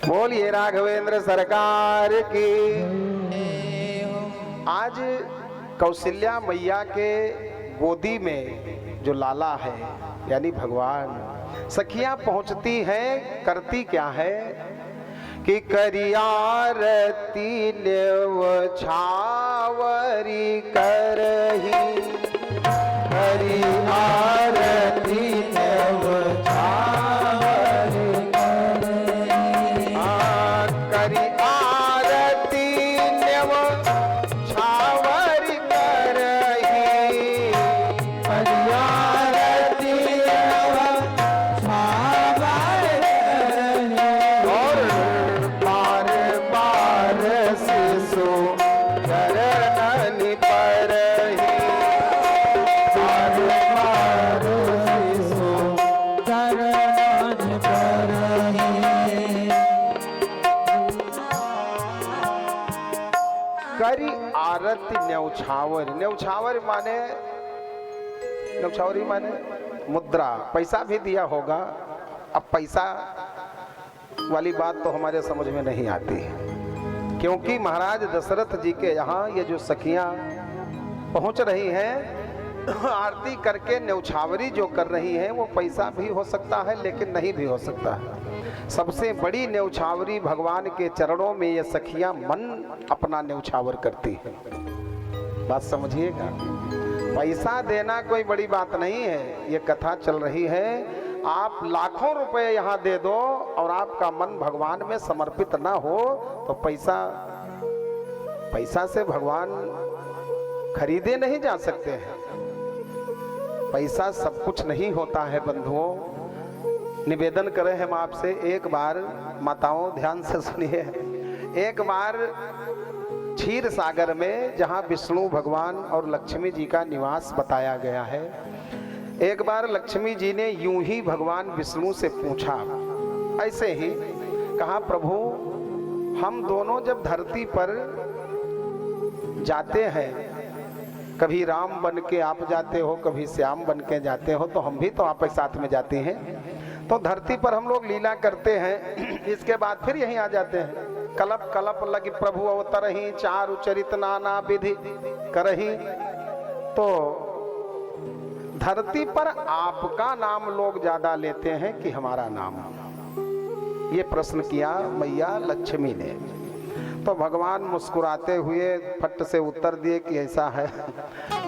बोलिए राघवेंद्र सरकार की। आज कौशल्या मैया के गोदी में जो लाला है यानी भगवान, सखियां पहुंचती हैं, करती क्या है कि करियारती न्यौछावरी करही, करियारती न्यौछावरी करही, करियारती न्यौछावरी करही, करियारती न्यौछावरी करही, और बार बार शिशु चरणन परही, बार बार शिशु चरणन परही। करी आरती न्यौछावर। न्यौछावर माने, न्यौछावरी माने मुद्रा, पैसा भी दिया होगा। अब पैसा वाली बात तो हमारे समझ में नहीं आती है, क्योंकि महाराज दशरथ जी के यहाँ ये जो सखियां पहुंच रही हैं, आरती करके न्यौछावरी जो कर रही हैं, वो पैसा भी हो सकता है लेकिन नहीं भी हो सकता है। सबसे बड़ी न्यौछावरी भगवान के चरणों में ये सखियां मन अपना न्यौछावर करती है। बात समझिएगा, पैसा देना कोई बड़ी बात नहीं है। ये कथा चल रही है, आप लाखों रुपए यहाँ दे दो और आपका मन भगवान में समर्पित ना हो तो पैसा से भगवान खरीदे नहीं जा सकते हैं। पैसा सब कुछ नहीं होता है बंधुओं। निवेदन करें हम आपसे, एक बार माताओं ध्यान से सुनिए, एक बार क्षीर सागर में जहां विष्णु भगवान और लक्ष्मी जी का निवास बताया गया है, एक बार लक्ष्मी जी ने यूं ही भगवान विष्णु से पूछा, ऐसे ही कहा, प्रभु हम दोनों जब धरती पर जाते हैं, कभी राम बन के आप जाते हो, कभी श्याम बन के जाते हो, तो हम भी तो आपके साथ में जाते हैं, तो धरती पर हम लोग लीला करते हैं, इसके बाद फिर यहीं आ जाते हैं। कलप कलप लगी प्रभु अवतरही, चारु चरित नाना विधि करही। तो धरती पर आपका नाम लोग ज्यादा लेते हैं कि हमारा नाम? ये प्रश्न किया मैया लक्ष्मी ने। तो भगवान मुस्कुराते हुए फट से उत्तर दिए कि ऐसा है,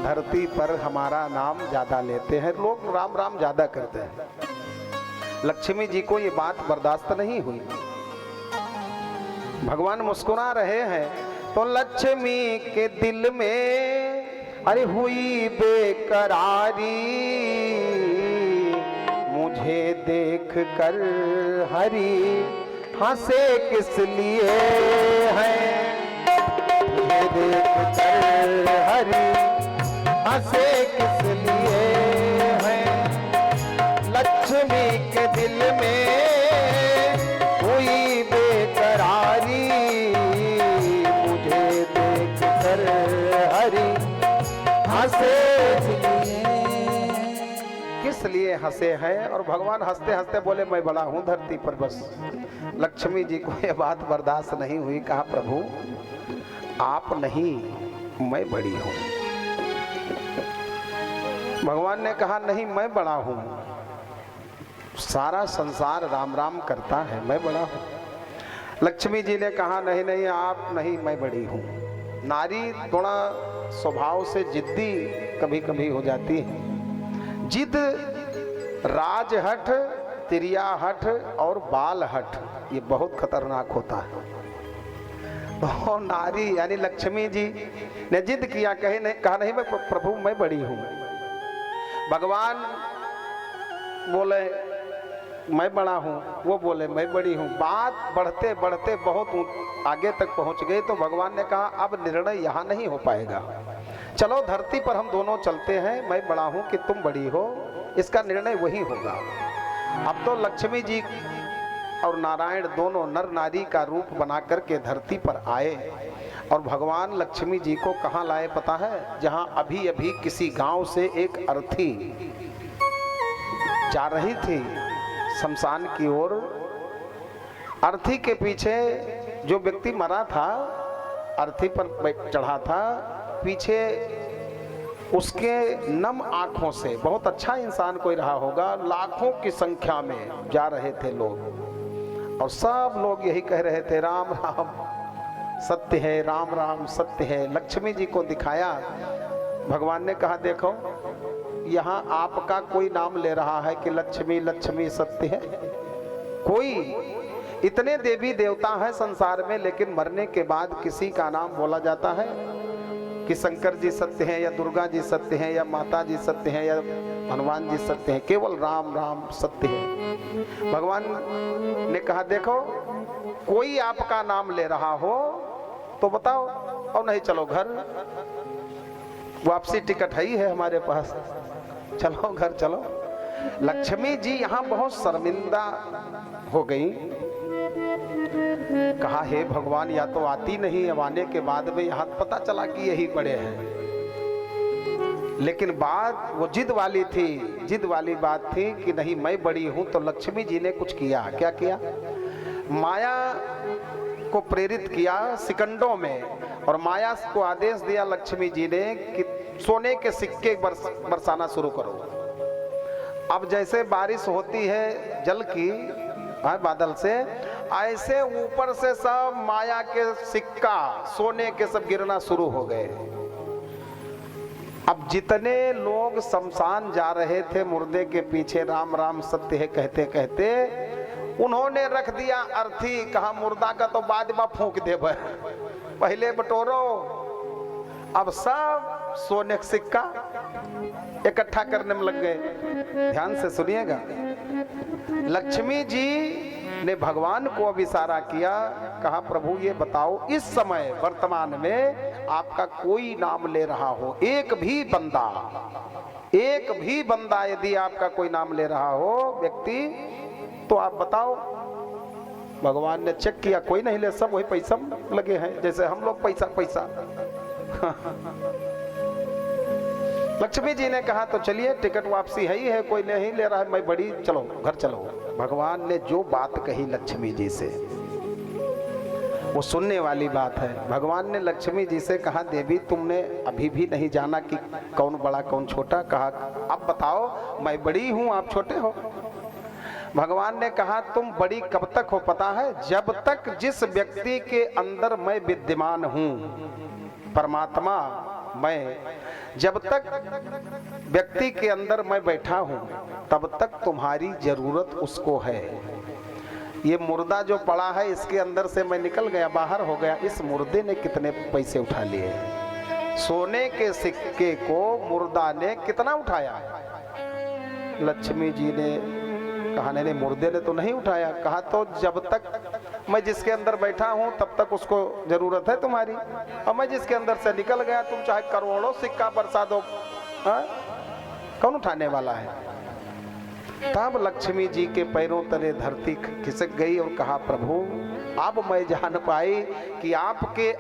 धरती पर हमारा नाम ज्यादा लेते हैं लोग, राम राम ज्यादा करते हैं। लक्ष्मी जी को ये बात बर्दाश्त नहीं हुई। भगवान मुस्कुरा रहे हैं तो लक्ष्मी के दिल में अरे हुई बेकरारी, मुझे देख कर हरि हंसे किस लिए है, मुझे देख कर हरि हंसे किस लिए है। लक्ष्मी के दिल में हुई बेकरारी, मुझे देख कर हरि हंसे किस लिए हंसे हैं। और भगवान हंसते हंसते बोले, मैं बड़ा हूं धरती पर बस। लक्ष्मी जी को यह बात बर्दाश्त नहीं हुई, कहा प्रभु आप नहीं, मैं बड़ी हूं। भगवान ने कहा नहीं, मैं बड़ा हूं, सारा संसार राम राम करता है, मैं बड़ा हूं। लक्ष्मी जी ने कहा नहीं नहीं आप नहीं, मैं बड़ी हूं। नारी थोड़ा स्वभाव से जिद्दी कभी कभी हो जाती है। जिद, राजहठ, तिरियाहठ और बालहठ, ये बहुत खतरनाक होता है। तो नारी यानी लक्ष्मी जी ने जिद किया, कहा नहीं मैं प्रभु मैं बड़ी हूं। भगवान बोले मैं बड़ा हूं, वो बोले मैं बड़ी हूं। बात बढ़ते बढ़ते बहुत आगे तक पहुंच गए। तो भगवान ने कहा अब निर्णय यहां नहीं हो पाएगा, चलो धरती पर हम दोनों चलते हैं, मैं बड़ा हूं कि तुम बड़ी हो, इसका निर्णय वही होगा। अब तो लक्ष्मी जी और नारायण दोनों नर नारी का रूप बना करके धरती पर आए और भगवान लक्ष्मी जी को कहाँ लाए पता है? जहां अभी अभी किसी गांव से एक अर्थी जा रही थी शमशान की ओर। अर्थी के पीछे जो व्यक्ति मरा था, अर्थी पर चढ़ा था, पीछे उसके नम आंखों से, बहुत अच्छा इंसान कोई रहा होगा, लाखों की संख्या में जा रहे थे लोग और सब लोग यही कह रहे थे राम राम सत्य है, राम राम सत्य है। लक्ष्मी जी को दिखाया। भगवान ने कहा देखो यहाँ आपका कोई नाम ले रहा है कि लक्ष्मी लक्ष्मी सत्य है? कोई, इतने देवी देवता हैं संसार में, लेकिन मरने के बाद किसी का नाम बोला जाता है कि शंकर जी सत्य हैं या दुर्गा जी सत्य हैं या माता जी सत्य हैं या हनुमान जी सत्य हैं? केवल राम राम सत्य है। भगवान ने कहा देखो कोई आपका नाम ले रहा हो तो बताओ, और नहीं चलो घर, वापसी टिकट ही है हमारे पास, चलो घर चलो। लक्ष्मी जी यहाँ बहुत शर्मिंदा हो गई। कहा हे भगवान या तो आती नहीं, अब आने के बाद में यहाँ पता चला कि यही बड़े हैं। लेकिन बात वो जिद वाली थी, जिद वाली बात थी कि नहीं मैं बड़ी हूं। तो लक्ष्मी जी ने कुछ किया। क्या किया? माया को प्रेरित किया सिकंडों में, और माया को आदेश दिया लक्ष्मी जी ने कि सोने के सिक्के बरसाना शुरू करो। अब जैसे बारिश होती है जल की बादल से, ऐसे ऊपर से सब माया के सिक्का सोने के सब गिरना शुरू हो गए। अब जितने लोग शमशान जा रहे थे मुर्दे के पीछे राम राम सत्य है कहते कहते, उन्होंने रख दिया अर्थी। कहा मुर्दा का तो बाद में फूंक दे, पहले बटोरो। अब सब सोने का सिक्का इकट्ठा करने में लग गए। ध्यान से सुनिएगा, लक्ष्मी जी ने भगवान को अब इशारा किया। कहा प्रभु ये बताओ इस समय वर्तमान में आपका कोई नाम ले रहा हो, एक भी बंदा यदि आपका कोई नाम ले रहा हो व्यक्ति, तो आप बताओ। भगवान ने चेक किया, कोई नहीं ले, सब वही पैसा लगे हैं जैसे हम लोग पैसा पैसा। लक्ष्मी जी ने कहा तो चलिए टिकट वापसी है ही है, कोई नहीं ले रहा है, मैं बड़ी, चलो घर चलो। भगवान ने जो बात कही लक्ष्मी जी से वो सुनने वाली बात है। भगवान ने लक्ष्मी जी से कहा देवी तुमने अभी भी नहीं जाना कि कौन बड़ा कौन छोटा? कहा अब बताओ मैं बड़ी हूं आप छोटे हो। भगवान ने कहा तुम बड़ी कब तक हो पता है? जब तक जिस व्यक्ति के अंदर मैं विद्यमान हूं, परमात्मा मैं, जब तक व्यक्ति के अंदर मैं बैठा हूं तब तक तुम्हारी जरूरत उसको है। ये मुर्दा जो पड़ा है इसके अंदर से मैं निकल गया, बाहर हो गया। इस मुर्दे ने कितने पैसे उठा लिए? सोने के सिक्के को मुर्दा ने कितना उठाया? लक्ष्मी जी ने कहा नहीं मुर्दे ने तो नहीं उठाया। कहा तो जब तक मैं जिसके अंदर बैठा हूं तब तक उसको जरूरत है तुम्हारी, और मैं जिसके अंदर से निकल गया तुम चाहे करोड़ों सिक्का बरसा दो, कौन उठाने वाला है? तब लक्ष्मी जी के पैरों तले धरती खिसक गई और कहा प्रभु अब मैं जान पाई कि आपके